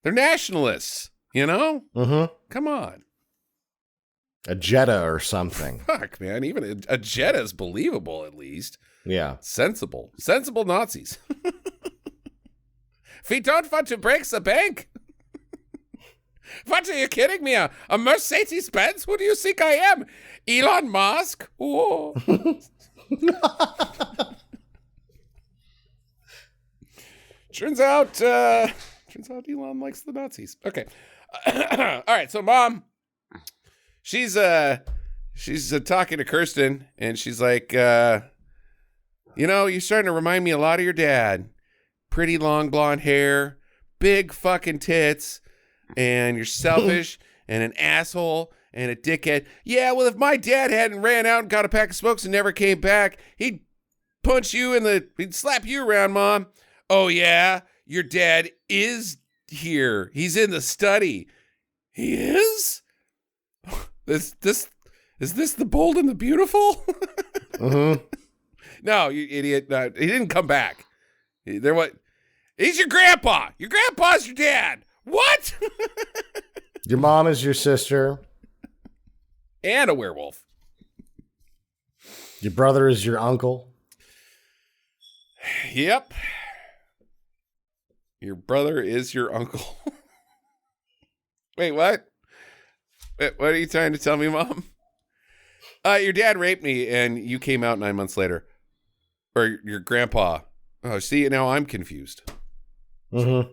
They're nationalists, you know? Mm-hmm. Come on. A Jetta or something. Fuck, man. Even a Jetta is believable, at least. Yeah. Sensible. Sensible Nazis. We don't want to break the bank. What, are you kidding me? A Mercedes-Benz? Who do you think I am? Elon Musk? Oh. Turns out Elon likes the Nazis. Okay. All right, so Mom, she's talking to Kirsten, and she's like, you're starting to remind me a lot of your dad. Pretty long blonde hair, big fucking tits, and you're selfish and an asshole and a dickhead. Yeah, well, if my dad hadn't ran out and got a pack of smokes and never came back, he'd punch you he'd slap you around, Mom. Oh, yeah? Your dad is here. He's in the study. He is? Is this the Bold and the Beautiful? Mm-hmm. No, you idiot. No, he didn't come back. He's your grandpa. Your grandpa's your dad. What? Your mom is your sister. And a werewolf. Your brother is your uncle. Yep. Your brother is your uncle. Wait, what? What are you trying to tell me, Mom? Your dad raped me and you came out 9 months later. Or your grandpa. Oh, see, now I'm confused. Mm-hmm.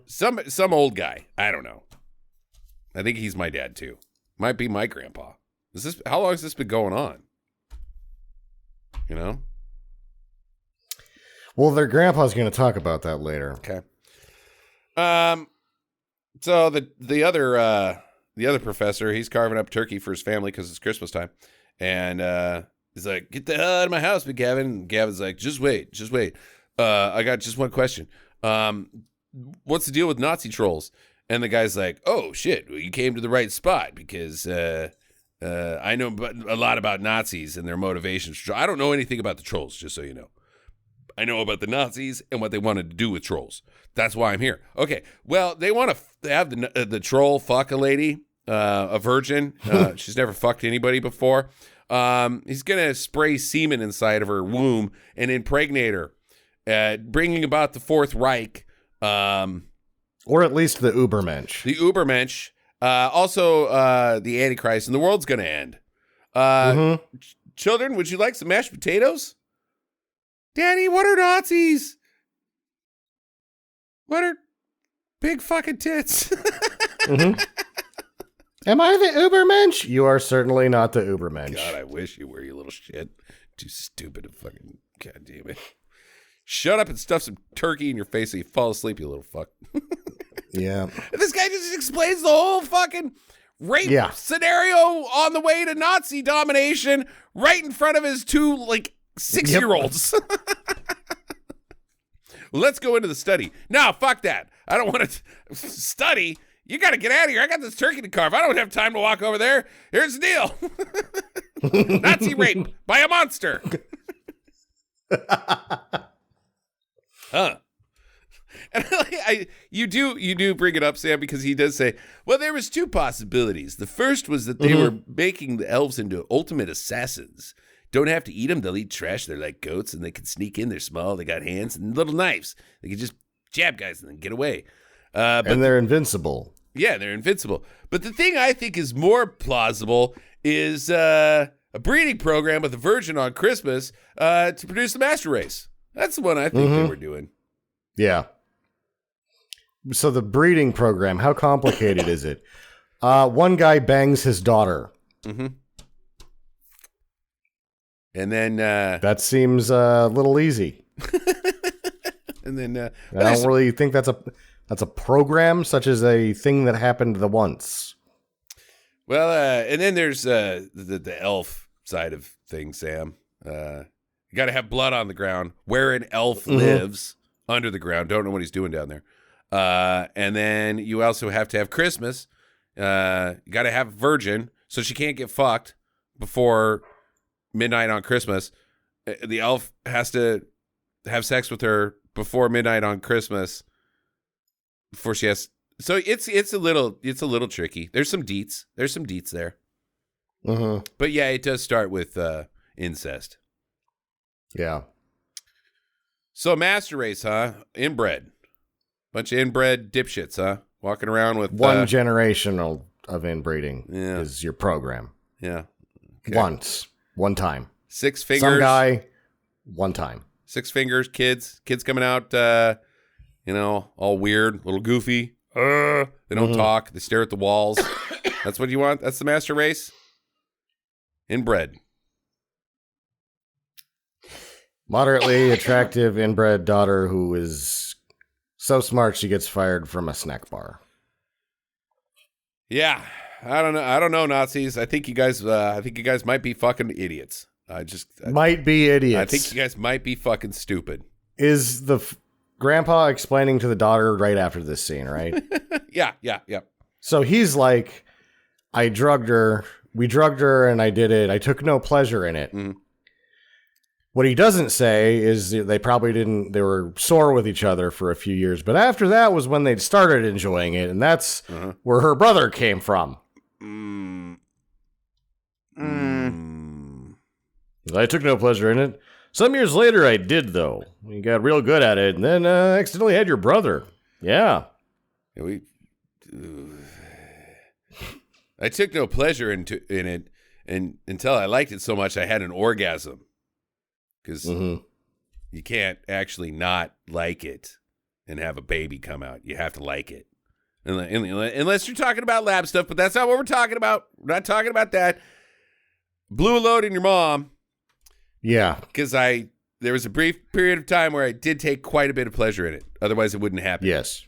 Some old guy. I don't know. I think he's my dad too. Might be my grandpa. How long has this been going on? You know? Well, their grandpa's going to talk about that later. Okay. So the other professor, he's carving up turkey for his family because it's Christmas time, and he's like, "Get the hell out of my house, Big Gavin." And Gavin's like, "Just wait. I got just one question. What's the deal with Nazi trolls?" And the guy's like, "Oh shit, well, you came to the right spot because I know a lot about Nazis and their motivations. I don't know anything about the trolls, just so you know. I know about the Nazis and what they wanted to do with trolls. That's why I'm here." Okay, well, they want to have the troll fuck a lady, a virgin. She's never fucked anybody before. He's going to spray semen inside of her womb and impregnate her, bringing about the Fourth Reich. Or at least the Ubermensch. The Ubermensch. Also, the Antichrist, and the world's going to end. Children, would you like some mashed potatoes? Daddy, what are Nazis? What are big fucking tits? Mm-hmm. Am I the Ubermensch? You are certainly not the Ubermensch. God, I wish you were, you little shit. Too stupid to fucking... God damn it. Shut up and stuff some turkey in your face so you fall asleep, you little fuck. Yeah. And this guy just explains the whole fucking rape scenario on the way to Nazi domination right in front of his two, 6-year-olds. Let's go into the study. No, fuck that. I don't want to study. You got to get out of here. I got this turkey to carve. I don't have time to walk over there. Here's the deal. Nazi rape by a monster. Huh. And you do bring it up, Sam, because he does say, well, there was two possibilities. The first was that they were making the elves into ultimate assassins. Don't have to eat them. They'll eat trash. They're like goats, and they can sneak in. They're small. They got hands and little knives. They can just jab guys and then get away. And they're invincible. Yeah, they're invincible. But the thing I think is more plausible is a breeding program with a virgin on Christmas to produce the master race. That's the one I think they were doing. Yeah. So the breeding program, how complicated is it? One guy bangs his daughter. Mm-hmm. And then... that seems a little easy. And then... I don't really think that's a program, such as a thing that happened the once. Well, and then there's the elf side of things, Sam. You got to have blood on the ground where an elf lives under the ground. Don't know what he's doing down there. And then you also have to have Christmas. You got to have a virgin, so she can't get fucked before midnight on Christmas. The elf has to have sex with her before midnight on Christmas before she has. So it's a little tricky. There's some deets there. Mm-hmm. But yeah, it does start with incest. Yeah. So master race, huh? Inbred. Bunch of inbred dipshits, huh? Walking around with one generation of inbreeding Yeah. is your program. Yeah. Okay. Once. One time. 6 fingers. Some guy, one time. 6 fingers, kids coming out, all weird, little goofy. They don't talk. They stare at the walls. That's what you want? That's the master race? Inbred. Moderately attractive inbred daughter who is so smart she gets fired from a snack bar. Yeah. I don't know, Nazis. I think you guys might be fucking idiots. Might be idiots. I think you guys might be fucking stupid. Is the grandpa explaining to the daughter right after this scene, right? Yeah. So he's like, we drugged her, and I did it. I took no pleasure in it. Mm-hmm. What he doesn't say is they were sore with each other for a few years, but after that was when they started enjoying it, and that's where her brother came from. I took no pleasure in it. Some years later I did, though. We got real good at it, and then accidentally had your brother. Yeah. I took no pleasure in it until I liked it so much I had an orgasm. Because you can't actually not like it and have a baby come out. You have to like it. Unless you're talking about lab stuff, but that's not what we're talking about. We're not talking about that. Blew a load in your mom. Yeah. Because there was a brief period of time where I did take quite a bit of pleasure in it. Otherwise, it wouldn't happen. Yes.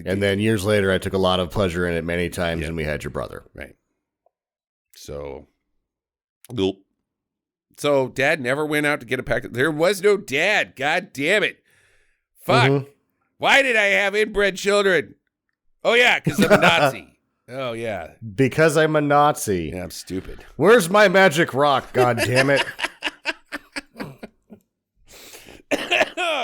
And then years later, I took a lot of pleasure in it many times, and we had your brother. Right. So, gulp. So Dad never went out to get a pack. There was no dad. God damn it. Fuck. Why did I have inbred children? Oh, yeah, because I'm a Nazi. Oh, yeah. Because I'm a Nazi. Yeah, I'm stupid. Where's my magic rock? God damn it.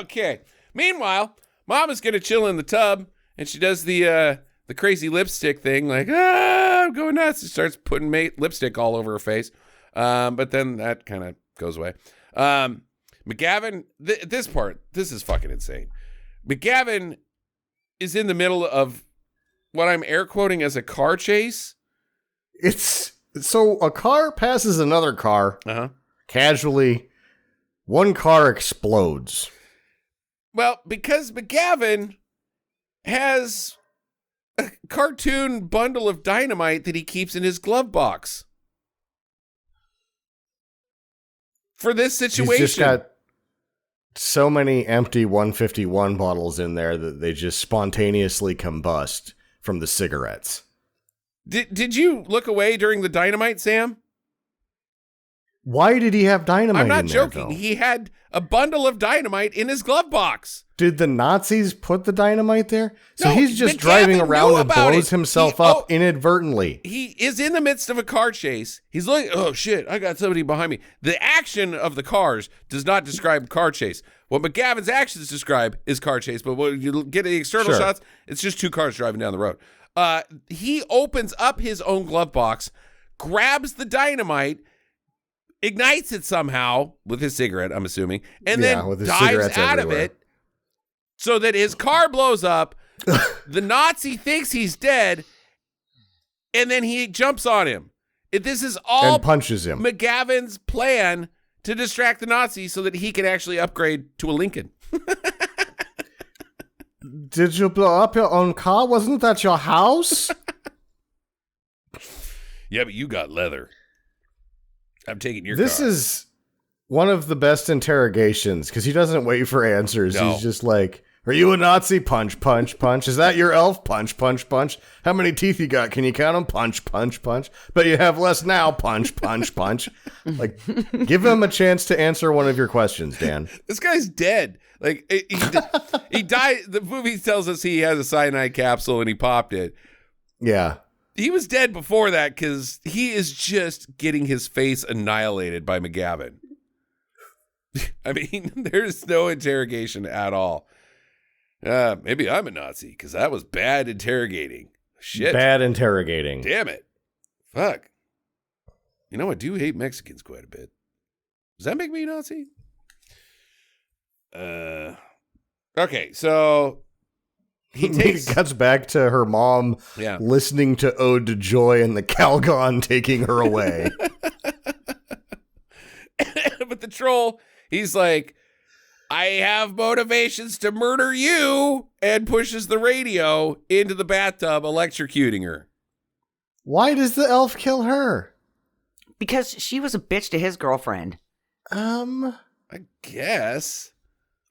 Okay. Meanwhile, Mom is going to chill in the tub, and she does the crazy lipstick thing, like, I'm going nuts. She starts putting lipstick all over her face. But then that kind of goes away. McGavin, this is fucking insane. McGavin is in the middle of what I'm air quoting as a car chase. So a car passes another car casually. One car explodes. Well, because McGavin has a cartoon bundle of dynamite that he keeps in his glove box. For this situation. He's just got so many empty 151 bottles in there that they just spontaneously combust from the cigarettes. Did you look away during the dynamite, Sam? Why did he have dynamite in there? I'm not joking. He had a bundle of dynamite in his glove box. Did the Nazis put the dynamite there? So No, he's just McGavin driving around knew and about blows it. himself up inadvertently. He is in the midst of a car chase. He's like, oh shit, I got somebody behind me. The action of the cars does not describe car chase. What McGavin's actions describe is car chase, but when you get the external shots, it's just 2 cars driving down the road. He opens up his own glove box, grabs the dynamite, ignites it somehow with his cigarette, I'm assuming, and then dives out of it so that his car blows up. The Nazi thinks he's dead, and then he jumps on him. This is all and punches him. McGavin's plan to distract the Nazis so that he can actually upgrade to a Lincoln. Did you blow up your own car? Wasn't that your house? Yeah, but you got leather. I'm taking your This car. is one of the best interrogations because he doesn't wait for answers. No. He's just like, are you a Nazi? Punch, punch, punch. Is that your elf? Punch, punch, punch. How many teeth you got? Can you count them? Punch, punch, punch. But you have less now. Punch, punch, punch. Like, give him a chance to answer one of your questions, Dan. This guy's dead. Like, he died. The movie tells us he has a cyanide capsule and he popped it. Yeah. he was dead before that because he is just getting his face annihilated by McGavin. I mean, there's no interrogation at all. Maybe I'm a Nazi because that was bad interrogating. Shit. Bad interrogating. Damn it. Fuck. You know, I do hate Mexicans quite a bit. Does that make me a Nazi? Okay, so he takes... It cuts back to her mom listening to Ode to Joy and the Calgon taking her away. But the troll, he's like, I have motivations to murder you, and pushes the radio into the bathtub, electrocuting her. Why does the elf kill her? Because she was a bitch to his girlfriend. I guess.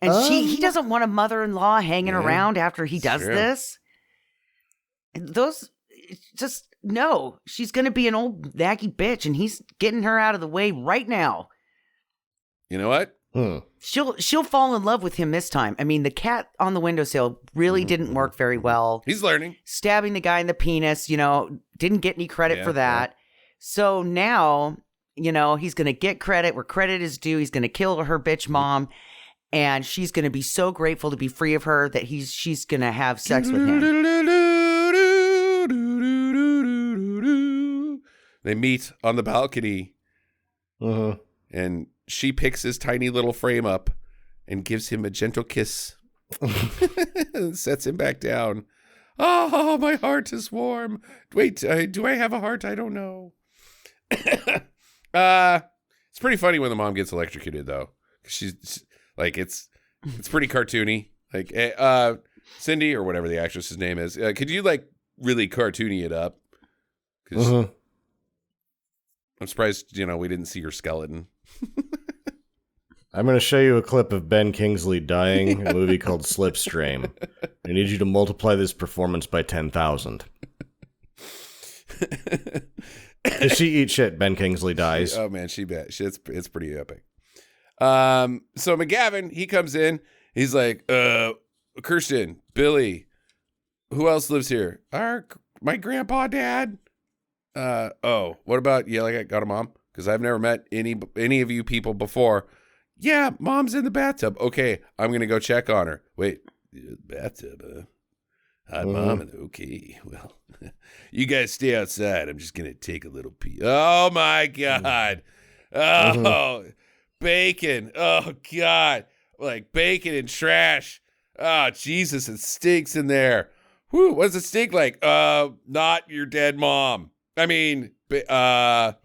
And he doesn't want a mother-in-law hanging around after he does this. And those, just, no. She's going to be an old naggy bitch, and he's getting her out of the way right now. You know what? She'll fall in love with him this time. I mean, the cat on the windowsill really didn't work very well. He's learning. Stabbing the guy in the penis, didn't get any credit for that. Yeah. So now, he's going to get credit where credit is due. He's going to kill her bitch mom. And she's going to be so grateful to be free of her that she's going to have sex with him. They meet on the balcony. And she picks his tiny little frame up and gives him a gentle kiss. And sets him back down. Oh, my heart is warm. Wait, do I have a heart? I don't know. It's pretty funny when the mom gets electrocuted, though. She's like, it's pretty cartoony. Like, Cindy, or whatever the actress's name is, could you, like, really cartoony it up? 'Cause I'm surprised, we didn't see her skeleton. I'm going to show you a clip of Ben Kingsley dying in a movie called Slipstream. I need you to multiply this performance by 10,000. Does she eat shit? Ben Kingsley dies. Oh, man, it's pretty epic. So McGavin, he comes in. He's like, Kirsten, Billy, who else lives here? My grandpa, dad. What about yelling at got a mom? Because I've never met any of you people before. Yeah, mom's in the bathtub. Okay, I'm going to go check on her. Wait, bathtub, Hi, mom. Okay, well, you guys stay outside. I'm just going to take a little pee. Oh, my God. Oh, bacon. Oh, God. Like bacon and trash. Oh, Jesus, it stinks in there. Whew, what does it stink like? Not your dead mom. I mean, that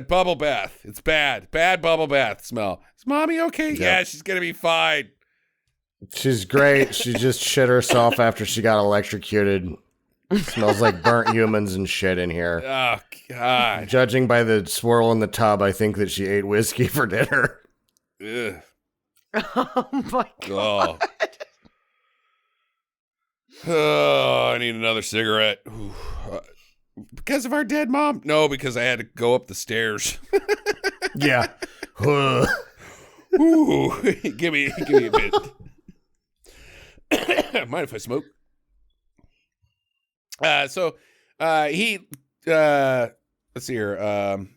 bubble bath. It's bad. Bad bubble bath smell. Is mommy okay? Yep. Yeah, she's going to be fine. She's great. She just shit herself after she got electrocuted. Smells like burnt humans and shit in here. Oh, God. Judging by the swirl in the tub, I think that she ate whiskey for dinner. Ugh. Oh, my God. Oh, I need another cigarette. Because of our dead mom? No, because I had to go up the stairs. Yeah. Ooh, give me a bit. Mind if I smoke? Let's see here.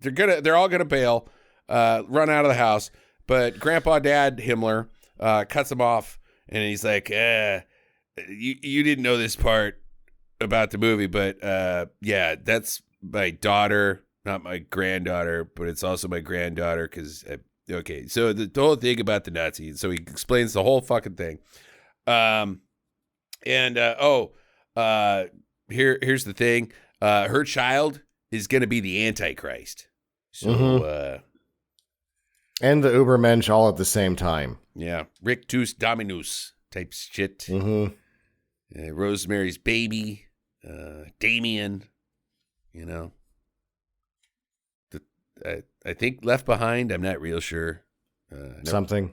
They're all gonna bail, run out of the house, but Grandpa Dad Himmler cuts them off, and he's like, you didn't know this part about the movie, but yeah, that's my daughter, not my granddaughter, but it's also my granddaughter because okay, so the whole thing about the Nazis. So he explains the whole fucking thing. Here's the thing. Her child is going to be the Antichrist. So, and the Ubermensch all at the same time. Yeah. Rictus Dominus type shit. Rosemary's baby. Damien. I think Left Behind. I'm not real sure. I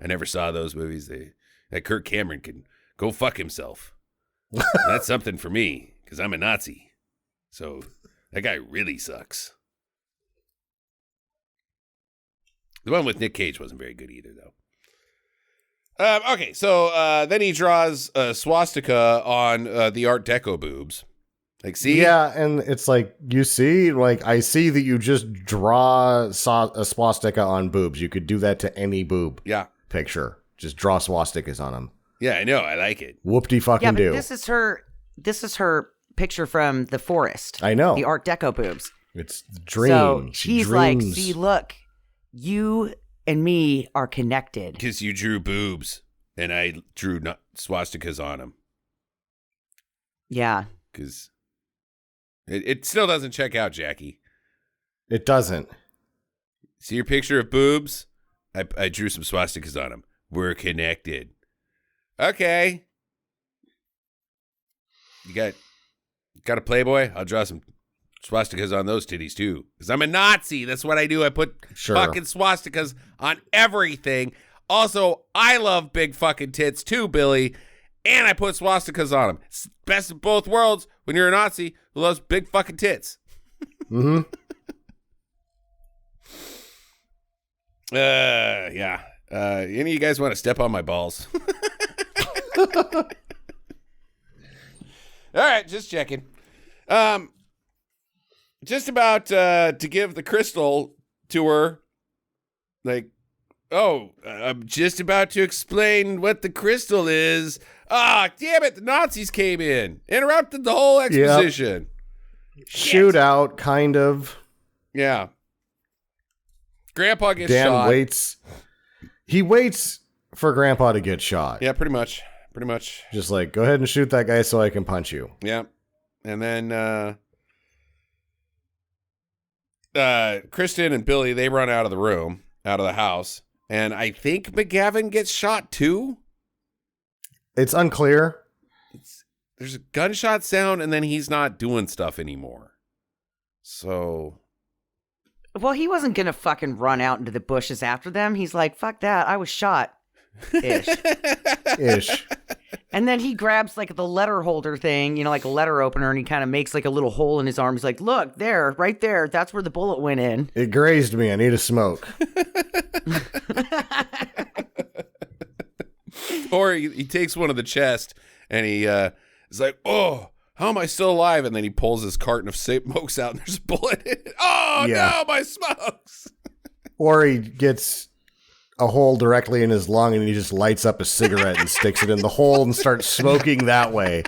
never saw those movies. That Kirk Cameron can go fuck himself. That's something for me because I'm a Nazi. So that guy really sucks. The one with Nick Cage wasn't very good either, though. Okay, so then he draws a swastika on the Art Deco boobs. Like, see? Yeah, and it's like, you see, like, I see that you just draw a swastika on boobs. You could do that to any boob picture. Just draw swastikas on them. Yeah, I know. I like it. Whoop-de-fucking-do. Yeah, but this is her picture from the forest. I know. The Art Deco boobs. It's the dream. So She she's like, dreams. see, look, you and me are connected. Because you drew boobs, and I drew swastikas on them. Yeah. Because it still doesn't check out, Jackie. It doesn't. See your picture of boobs? I drew some swastikas on them. We're connected. Okay. You got a Playboy? I'll draw some swastikas on those titties too. Because I'm a Nazi. That's what I do. I put fucking swastikas on everything. Also, I love big fucking tits too, Billy. And I put swastikas on them. It's the best of both worlds when you're a Nazi who loves big fucking tits. Mm-hmm. Yeah. Any of you guys want to step on my balls? All right, just checking. Just about to give the crystal to her. Like, I'm just about to explain what the crystal is. Ah, damn it, the Nazis came in. Interrupted the whole exposition. Yep. Shootout, kind of. Yeah. Grandpa gets Dan shot. He waits for Grandpa to get shot. Yeah, pretty much. Pretty much. Just like, go ahead and shoot that guy so I can punch you. Yeah. And then Kristen and Billy, they run out of the room, out of the house. And I think McGavin gets shot too. It's unclear. There's a gunshot sound, and then he's not doing stuff anymore. So... Well, he wasn't going to fucking run out into the bushes after them. He's like, fuck that. I was shot. Ish. And then he grabs like the letter holder thing, like a letter opener, and he kind of makes like a little hole in his arm. He's like, look, there, right there. That's where the bullet went in. It grazed me. I need a smoke. Or he takes one of the chest, and he is like, oh, how am I still alive? And then he pulls his carton of smokes out, and there's a bullet in it. Oh, no, my smokes. Or he gets a hole directly in his lung, and he just lights up a cigarette and sticks it in the hole and starts smoking that way.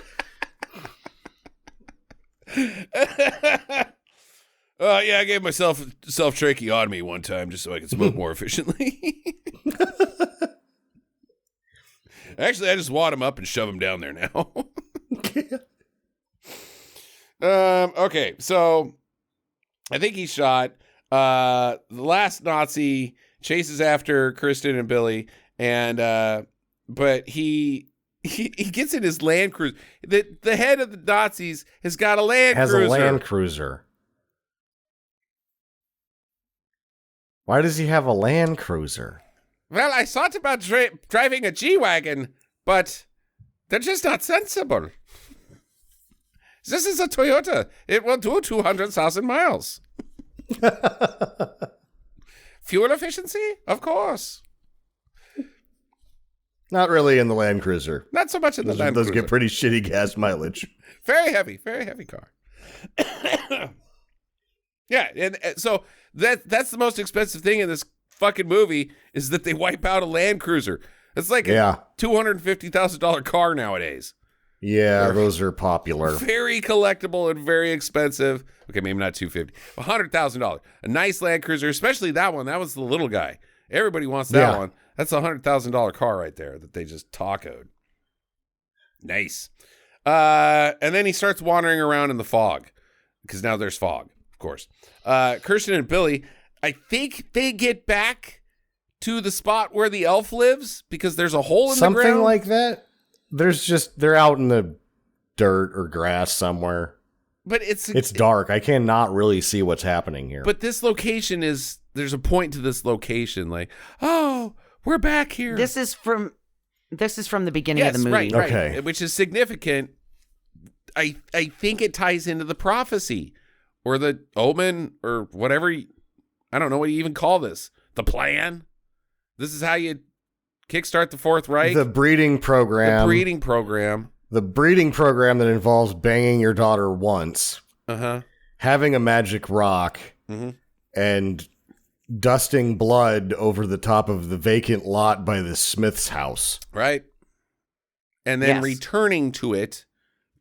Yeah, I gave myself self-tracheotomy one time just so I could smoke more efficiently. Actually, I just wad him up and shove him down there now. Okay, so I think he's shot. The last Nazi chases after Kristen and Billy, and but he gets in his Land Cruiser. The head of the Nazis has got a Land Cruiser. Has a Land Cruiser. Why does he have a Land Cruiser? Well, I thought about driving a G-Wagon, but they're just not sensible. This is a Toyota. It will do 200,000 miles. Fuel efficiency? Of course. Not really in the Land Cruiser. Not so much in the Land Cruiser. Those get pretty shitty gas mileage. Very heavy car. Yeah, and so that's the most expensive thing in this fucking movie is that they wipe out a Land Cruiser. It's like a $250,000 car nowadays. Yeah, those are popular. Very collectible and very expensive. Okay, maybe not $250,000, $100,000. A nice Land Cruiser, especially that one. That was the little guy. Everybody wants that one. That's a $100,000 car right there that they just tacoed. Nice. And then he starts wandering around in the fog because now there's fog, of course. Kirsten and Billy, I think they get back to the spot where the elf lives because there's a hole in the ground. Something like that. They're out in the dirt or grass somewhere. But it's dark. I cannot really see what's happening here. But this location there's a point to this location. Like, oh, we're back here. This is from the beginning of the movie. Right, okay. Which is significant. I think it ties into the prophecy or the omen or whatever. I don't know what you even call this. The plan. This is how you kickstart the Fourth Reich. The breeding program. The breeding program that involves banging your daughter once, having a magic rock, and dusting blood over the top of the vacant lot by the Smith's house. Right. And then returning to it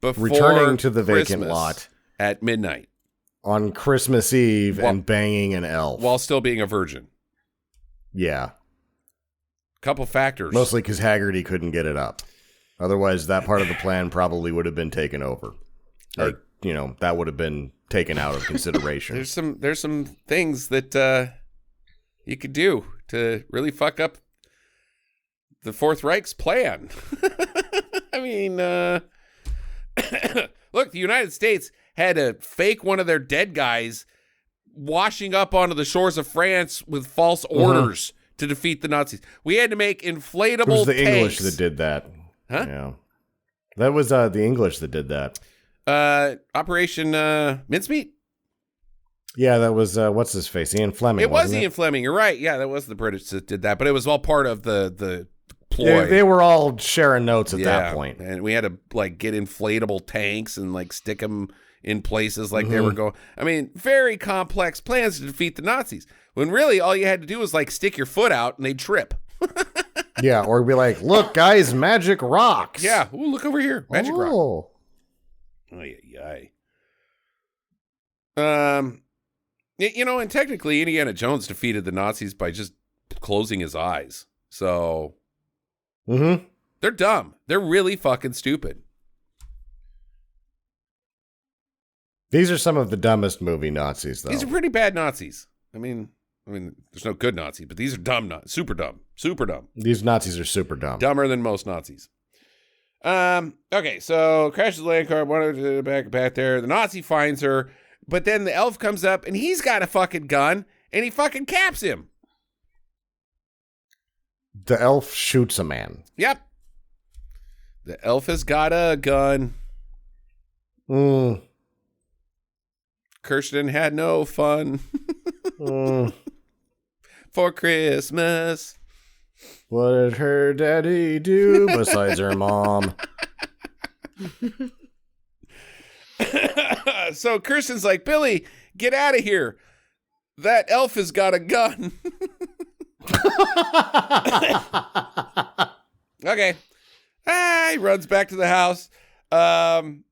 before returning to the Christmas vacant lot at midnight. On Christmas Eve and banging an elf. While still being a virgin. Yeah. Couple factors. Mostly because Haggerty couldn't get it up. Otherwise, that part of the plan probably would have been taken over. Or, that would have been taken out of consideration. There's some things that you could do to really fuck up the Fourth Reich's plan. I mean, look, the United States had to fake one of their dead guys washing up onto the shores of France with false orders to defeat the Nazis. We had to make inflatable It was the tanks. English that did that. Huh? Yeah. That was the English that did that. Operation Mincemeat? Yeah, that was, what's his face? Ian Fleming. It was Ian Fleming. You're right. Yeah, that was the British that did that. But it was all part of the ploy. Yeah, they were all sharing notes at that point. And we had to get inflatable tanks and stick them in places like they were going. I mean, very complex plans to defeat the Nazis. When really all you had to do was stick your foot out and they'd trip. Yeah, or be like, look, guys, magic rocks. Yeah. Ooh, look over here. Magic rock. Oh, yeah. And technically Indiana Jones defeated the Nazis by just closing his eyes. So they're dumb. They're really fucking stupid. These are some of the dumbest movie Nazis, though. These are pretty bad Nazis. I mean, there's no good Nazi, but these are dumb, super dumb, super dumb. These Nazis are super dumb. Dumber than most Nazis. Okay, so crashes the land car, wanted back there. The Nazi finds her, but then the elf comes up and he's got a fucking gun and he fucking caps him. The elf shoots a man. Yep. The elf has got a gun. Kirsten had no fun for Christmas. What did her daddy do besides her mom? So Kirsten's like, Billy, get out of here. That elf has got a gun. Okay. He runs back to the house. And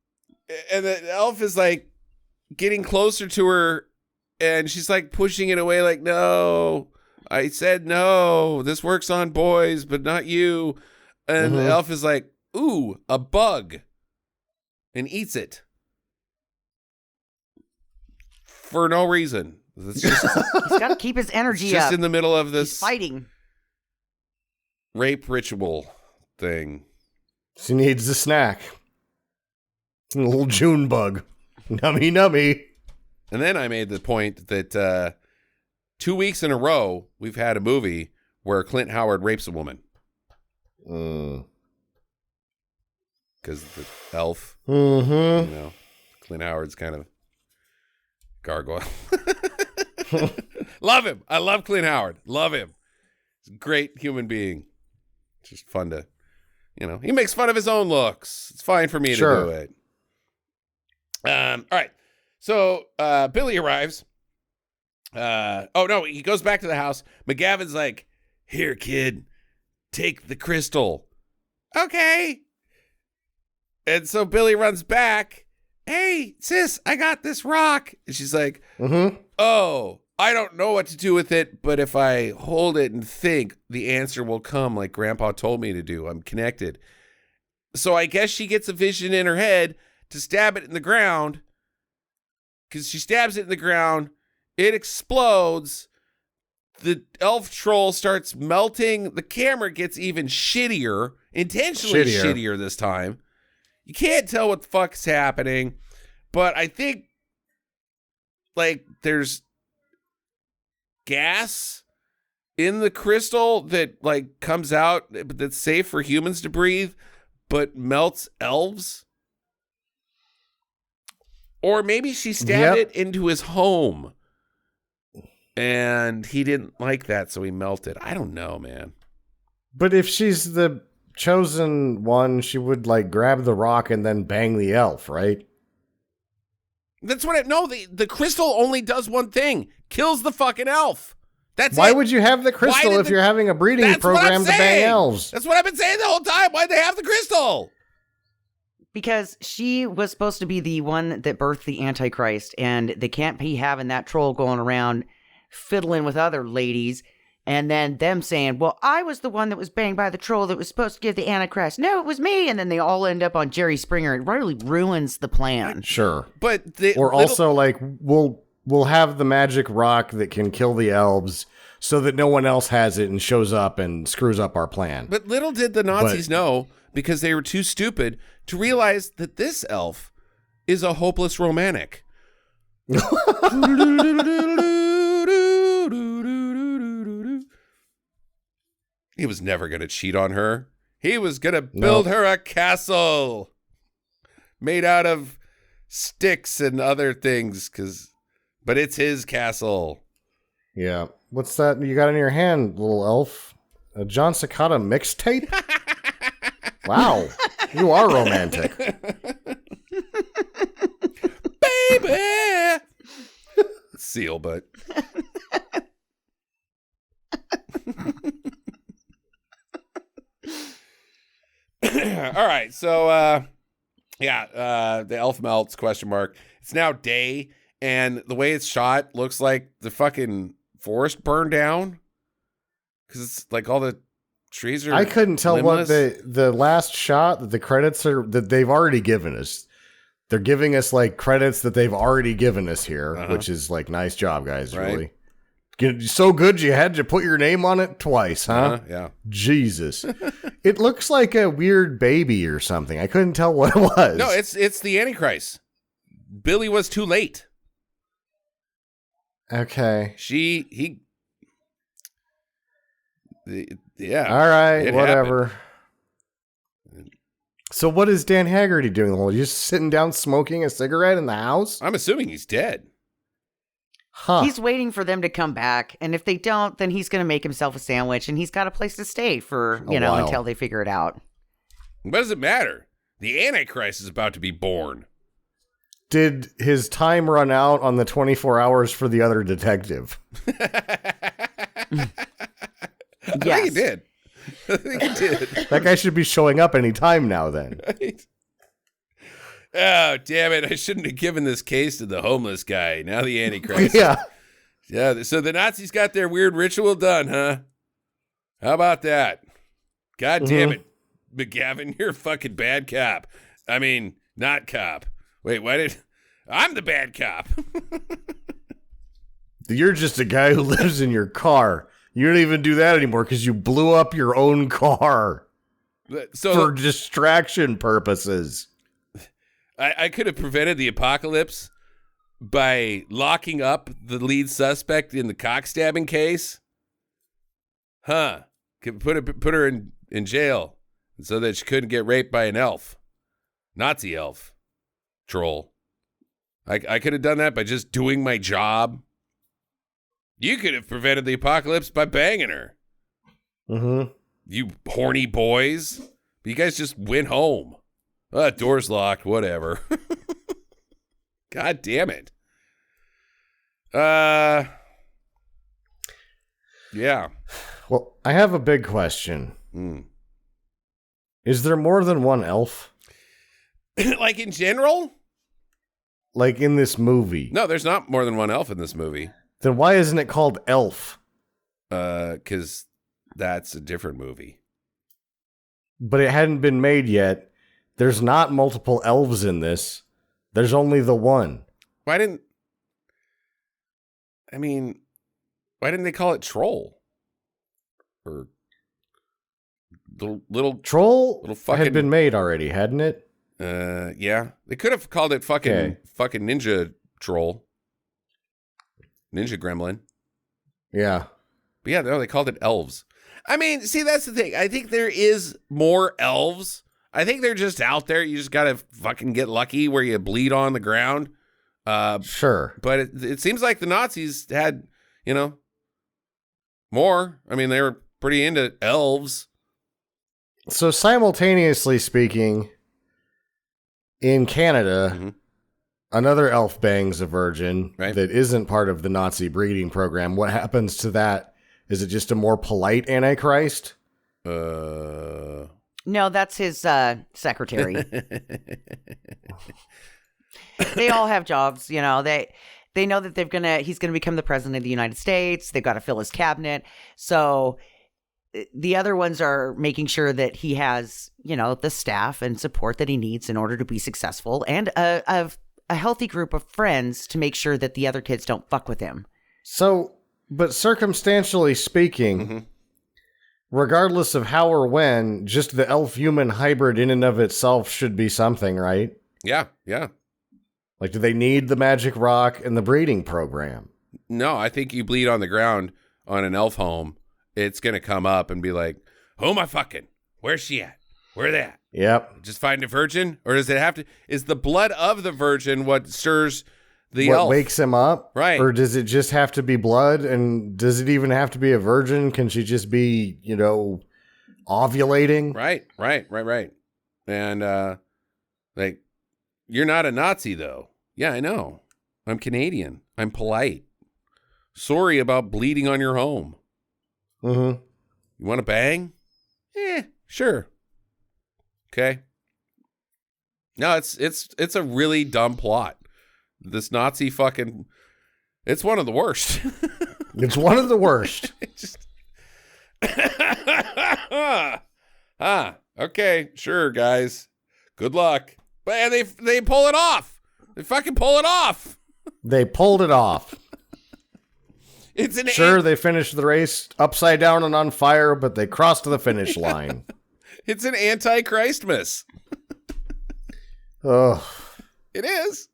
the elf is getting closer to her, and she's pushing it away, no, I said no, this works on boys, but not you. And the elf is ooh, a bug, and eats it. For no reason. It's just, He's got to keep his energy just up. in the middle of this He's fighting. rape ritual thing. She needs a snack. A little June bug. Nummy, nummy. And then I made the point that 2 weeks in a row, we've had a movie where Clint Howard rapes a woman. Because the elf, Clint Howard's kind of gargoyle. Love him. I love Clint Howard. Love him. He's a great human being. It's just fun to, he makes fun of his own looks. It's fine for me to do it. All right. So Billy arrives. He goes back to the house. McGavin's like, here, kid, take the crystal. Okay. And so Billy runs back. Hey, sis, I got this rock. And she's like, oh, I don't know what to do with it, but if I hold it and think, the answer will come like Grandpa told me to do. I'm connected. So I guess she gets a vision in her head to stab it in the ground, because she stabs it in the ground, it explodes, the elf troll starts melting, the camera gets even shittier, intentionally shittier this time. You can't tell what the fuck's happening, but I think there's gas in the crystal that comes out that's safe for humans to breathe, but melts elves. Or maybe she stabbed it into his home and he didn't like that, so he melted. I don't know, man. But if she's the chosen one, she would like grab the rock and then bang the elf, right? That's what the crystal only does one thing. Kills the fucking elf. That's Why it. would you have the crystal if you're having a breeding program to bang elves? That's what I've been saying the whole time. Why'd they have the crystal? Because she was supposed to be the one that birthed the Antichrist, and they can't be having that troll going around fiddling with other ladies, and then them saying, well, I was the one that was banged by the troll that was supposed to give the Antichrist. No, it was me. And then they all end up on Jerry Springer. It really ruins the plan. Sure. But also like, we'll have the magic rock that can kill the elves so that no one else has it and shows up and screws up our plan. But little did the Nazis know, because they were too stupid to realize that this elf is a hopeless romantic. He was never going to cheat on her. He was going to build her a castle made out of sticks and other things, but it's his castle. Yeah. What's that you got in your hand, little elf? A John Cicada mixtape? Wow. You are romantic. Baby! Seal, but... All right, so the elf melts, question mark. It's now day, and the way it's shot looks like the fucking forest burned down, because it's like all the trees are... I couldn't tell limbless. what the last shot that the credits are that they've already given us. They're giving us like credits that they've already given us here, which is like, nice job, guys. Right. Really so good you had to put your name on it twice, huh? Yeah. Jesus. It looks like a weird baby or something. I couldn't tell what it was. No, it's the Antichrist. Billy was too late. Okay. Yeah. All right, it whatever. happened. So what is Dan Haggerty doing? Just sitting down smoking a cigarette in the house? I'm assuming he's dead. Huh. He's waiting for them to come back, and if they don't, then he's going to make himself a sandwich, and he's got a place to stay for, while. until they figure it out. What does it matter? The Antichrist is about to be born. Did his time run out on the 24 hours for the other detective? I think Yes. he did. I think he did. That guy should be showing up any time now then. Right? Oh, damn it. I shouldn't have given this case to the homeless guy. Now the Antichrist. Yeah. Yeah, so the Nazis got their weird ritual done, huh? How about that? God damn it, McGavin, you're a fucking bad cop. I mean, not cop. Wait, I'm the bad cop. You're just a guy who lives in your car. You don't even do that anymore because you blew up your own car for distraction purposes. I could have prevented the apocalypse by locking up the lead suspect in the cockstabbing case. Huh. Could put her in jail so that she couldn't get raped by an elf. Nazi elf. Troll. I could have done that by just doing my job. You could have prevented the apocalypse by banging her. Mm-hmm. You horny boys. You guys just went home. Door's locked, whatever. God damn it. Yeah. Well, I have a big question. Is there more than one elf? Like in general? Like in this movie? No, there's not more than one elf in this movie. Then why isn't it called Elf? Because that's a different movie. But it hadn't been made yet. There's not multiple elves in this. There's only the one. Why didn't they call it Troll? Or the little Troll little fucking had been made already, hadn't it? Yeah. They could have called it fucking Ninja Troll. Ninja Gremlin. Yeah. But yeah, no, they called it Elves. I mean, see, that's the thing. I think there is more elves. I think they're just out there. You just got to fucking get lucky where you bleed on the ground. Sure. But it seems like the Nazis had, more. I mean, they were pretty into elves. So simultaneously speaking, in Canada, another elf bangs a virgin that isn't part of the Nazi breeding program. What happens to that? Is it just a more polite Antichrist? No, that's his secretary. They all have jobs, you know. They know that he's gonna become the president of the United States. They've got to fill his cabinet. So the other ones are making sure that he has, you know, the staff and support that he needs in order to be successful, and a healthy group of friends to make sure that the other kids don't fuck with him. So, but circumstantially speaking, regardless of how or when, just the elf-human hybrid in and of itself should be something, right? Yeah. Like, do they need the magic rock and the breeding program? No, I think you bleed on the ground on an elf home, it's going to come up and be like, who am I fucking? Where's she at? Where they at? Yep. Just find a virgin? Or does it have to, is the blood of the virgin what stirs the what elf? wakes him up? Right. Or does it just have to be blood? And does it even have to be a virgin? Can she just be, you know, ovulating? Right. And, like, you're not a Nazi, though. Yeah, I know. I'm Canadian. I'm polite. Sorry about bleeding on your home. Mm-hmm. You want to bang? Sure. Okay. No, it's a really dumb plot. This Nazi fucking, it's one of the worst. It's one of the worst. Okay, sure, guys. Good luck. But they pull it off. They fucking pull it off. They pulled it off. They finished the race upside down and on fire, but they crossed the finish line. It's an Antichristmas. Oh, it is.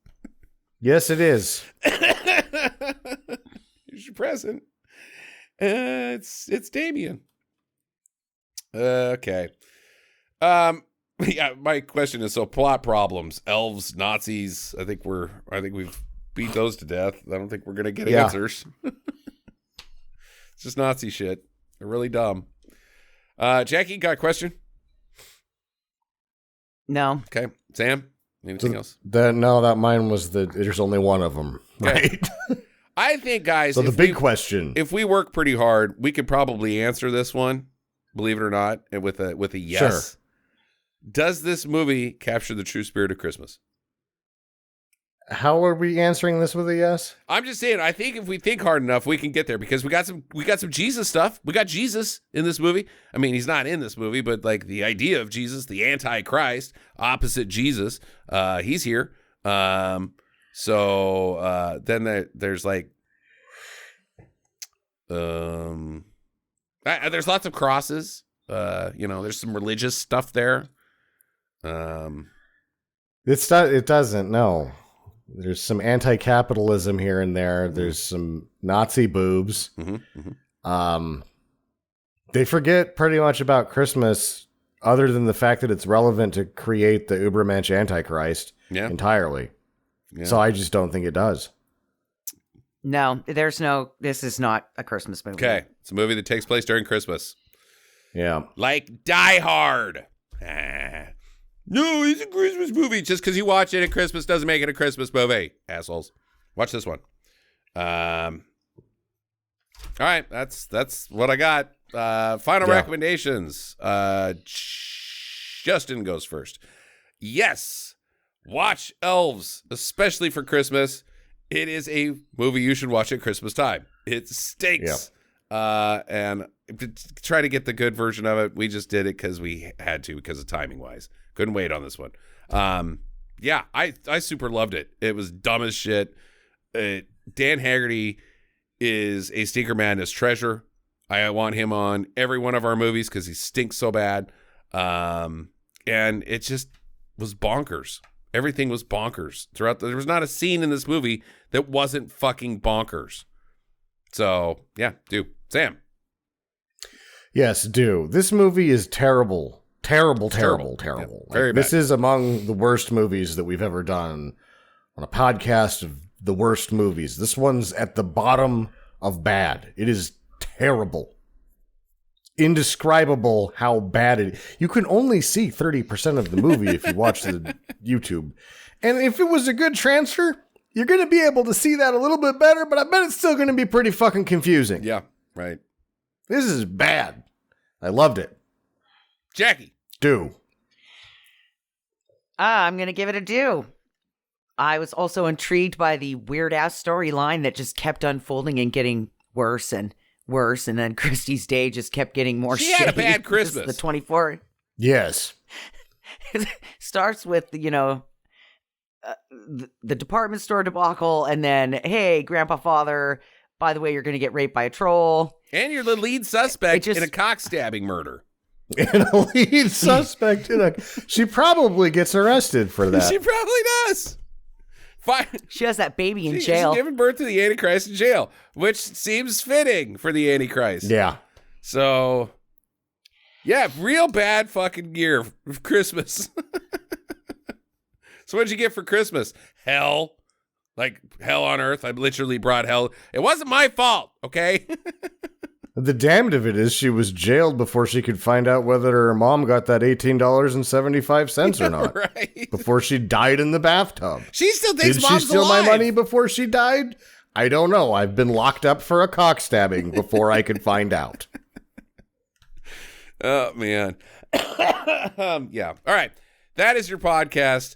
Yes, it is. Here's your present. It's Damien. Okay. Yeah, my question is, so plot problems, elves, Nazis. I think we've beat those to death. I don't think we're gonna get answers. It's just Nazi shit. They're really dumb. Jackie, got a question? No. Okay. Sam, anything else? That mine was there's only one of them, right? I think, guys. So the big question: if we work pretty hard, we could probably answer this one. Believe it or not, and with a yes. Sure. Does this movie capture the true spirit of Christmas? How are we answering this with a yes? I'm just saying, I think if we think hard enough, we can get there, because we got some Jesus stuff. We got Jesus in this movie. I mean, he's not in this movie, but like the idea of Jesus, the Antichrist, opposite Jesus, he's here. So then there's like, there's lots of crosses. There's some religious stuff there. It doesn't. No. There's some anti-capitalism here and there. There's some Nazi boobs. They forget pretty much about Christmas, other than the fact that it's relevant to create the Ubermensch Antichrist entirely. Yeah. So I just don't think it does. No, this is not a Christmas movie. Okay. It's a movie that takes place during Christmas. Yeah. Like Die Hard. No, it's a Christmas movie. Just because you watch it at Christmas doesn't make it a Christmas movie, assholes. Watch this one. All right, that's what I got. Final recommendations. Justin goes first. Yes, watch Elves, especially for Christmas. It is a movie you should watch at Christmas time. It stinks. And to try to get the good version of it, we just did it because we had to, because of timing wise. Couldn't wait on this one. I super loved it. It was dumb as shit. Dan Haggerty is a Stinker Madness treasure. I want him on every one of our movies because he stinks so bad. And it just was bonkers. Everything was bonkers throughout. There was not a scene in this movie that wasn't fucking bonkers. So yeah, do. Sam. Yes, do. This movie is terrible. Terrible. Yeah, very bad. This is among the worst movies that we've ever done on a podcast of the worst movies. This one's at the bottom of bad. It is terrible. indescribable how bad it is. You can only see 30% of the movie if you watch the YouTube. And if it was a good transfer, you're going to be able to see that a little bit better, but I bet it's still going to be pretty fucking confusing. Yeah, right. This is bad. I loved it. Jackie. Do. I'm going to give it a do. I was also intrigued by the weird-ass storyline that just kept unfolding and getting worse and worse, and then Christie's day just kept getting more She shitty. had a bad Christmas. The 24 Yes. starts with, the department store debacle, and then, hey, Grandpa Father, by the way, you're going to get raped by a troll. And you're the lead suspect in a cock-stabbing murder. And a lead suspect she probably gets arrested for that. She probably does. She has that baby in jail. She's giving birth to the Antichrist in jail, which seems fitting for the Antichrist. Yeah. So, yeah, real bad fucking year of Christmas. So what'd you get for Christmas? Hell. Like hell on earth. I literally brought hell. It wasn't my fault, okay? The damned of it is she was jailed before she could find out whether her mom got that $18.75 or not. Right. Before she died in the bathtub. She still thinks Did mom's she steal alive. my money before she died? I don't know. I've been locked up for a cock stabbing before I could find out. Oh, man. Yeah. All right. That is your podcast.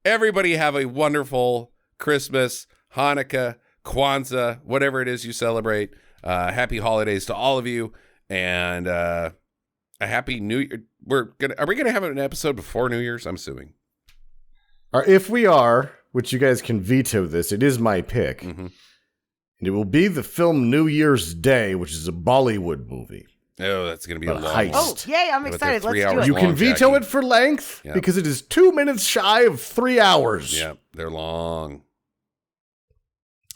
Everybody have a wonderful Christmas, Hanukkah, Kwanzaa, whatever it is you celebrate. Happy holidays to all of you, and a happy New Year. Are we gonna have an episode before New Year's? I'm assuming. If we are, which you guys can veto this, it is my pick. Mm-hmm. And it will be the film New Year's Day, which is a Bollywood movie. Oh, that's gonna be a But long heist. one. Oh, yay, I'm But excited. they're 3 Let's do hours it. You can long, veto Jackie. it for length Yeah. because it is 2 minutes shy of 3 hours. Yeah, they're long.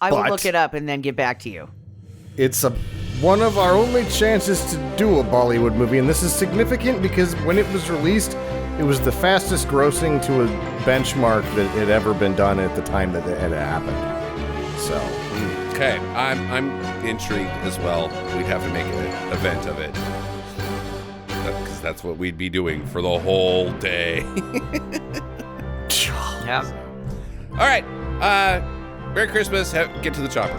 I will but- look it up and then get back to you. It's one of our only chances to do a Bollywood movie, and this is significant because when it was released, it was the fastest grossing to a benchmark that had ever been done at the time that it had happened. So, Okay, I'm intrigued as well. We'd have to make an event of it. Because that's what we'd be doing for the whole day. Yeah. All right. Merry Christmas. Get to the chopper.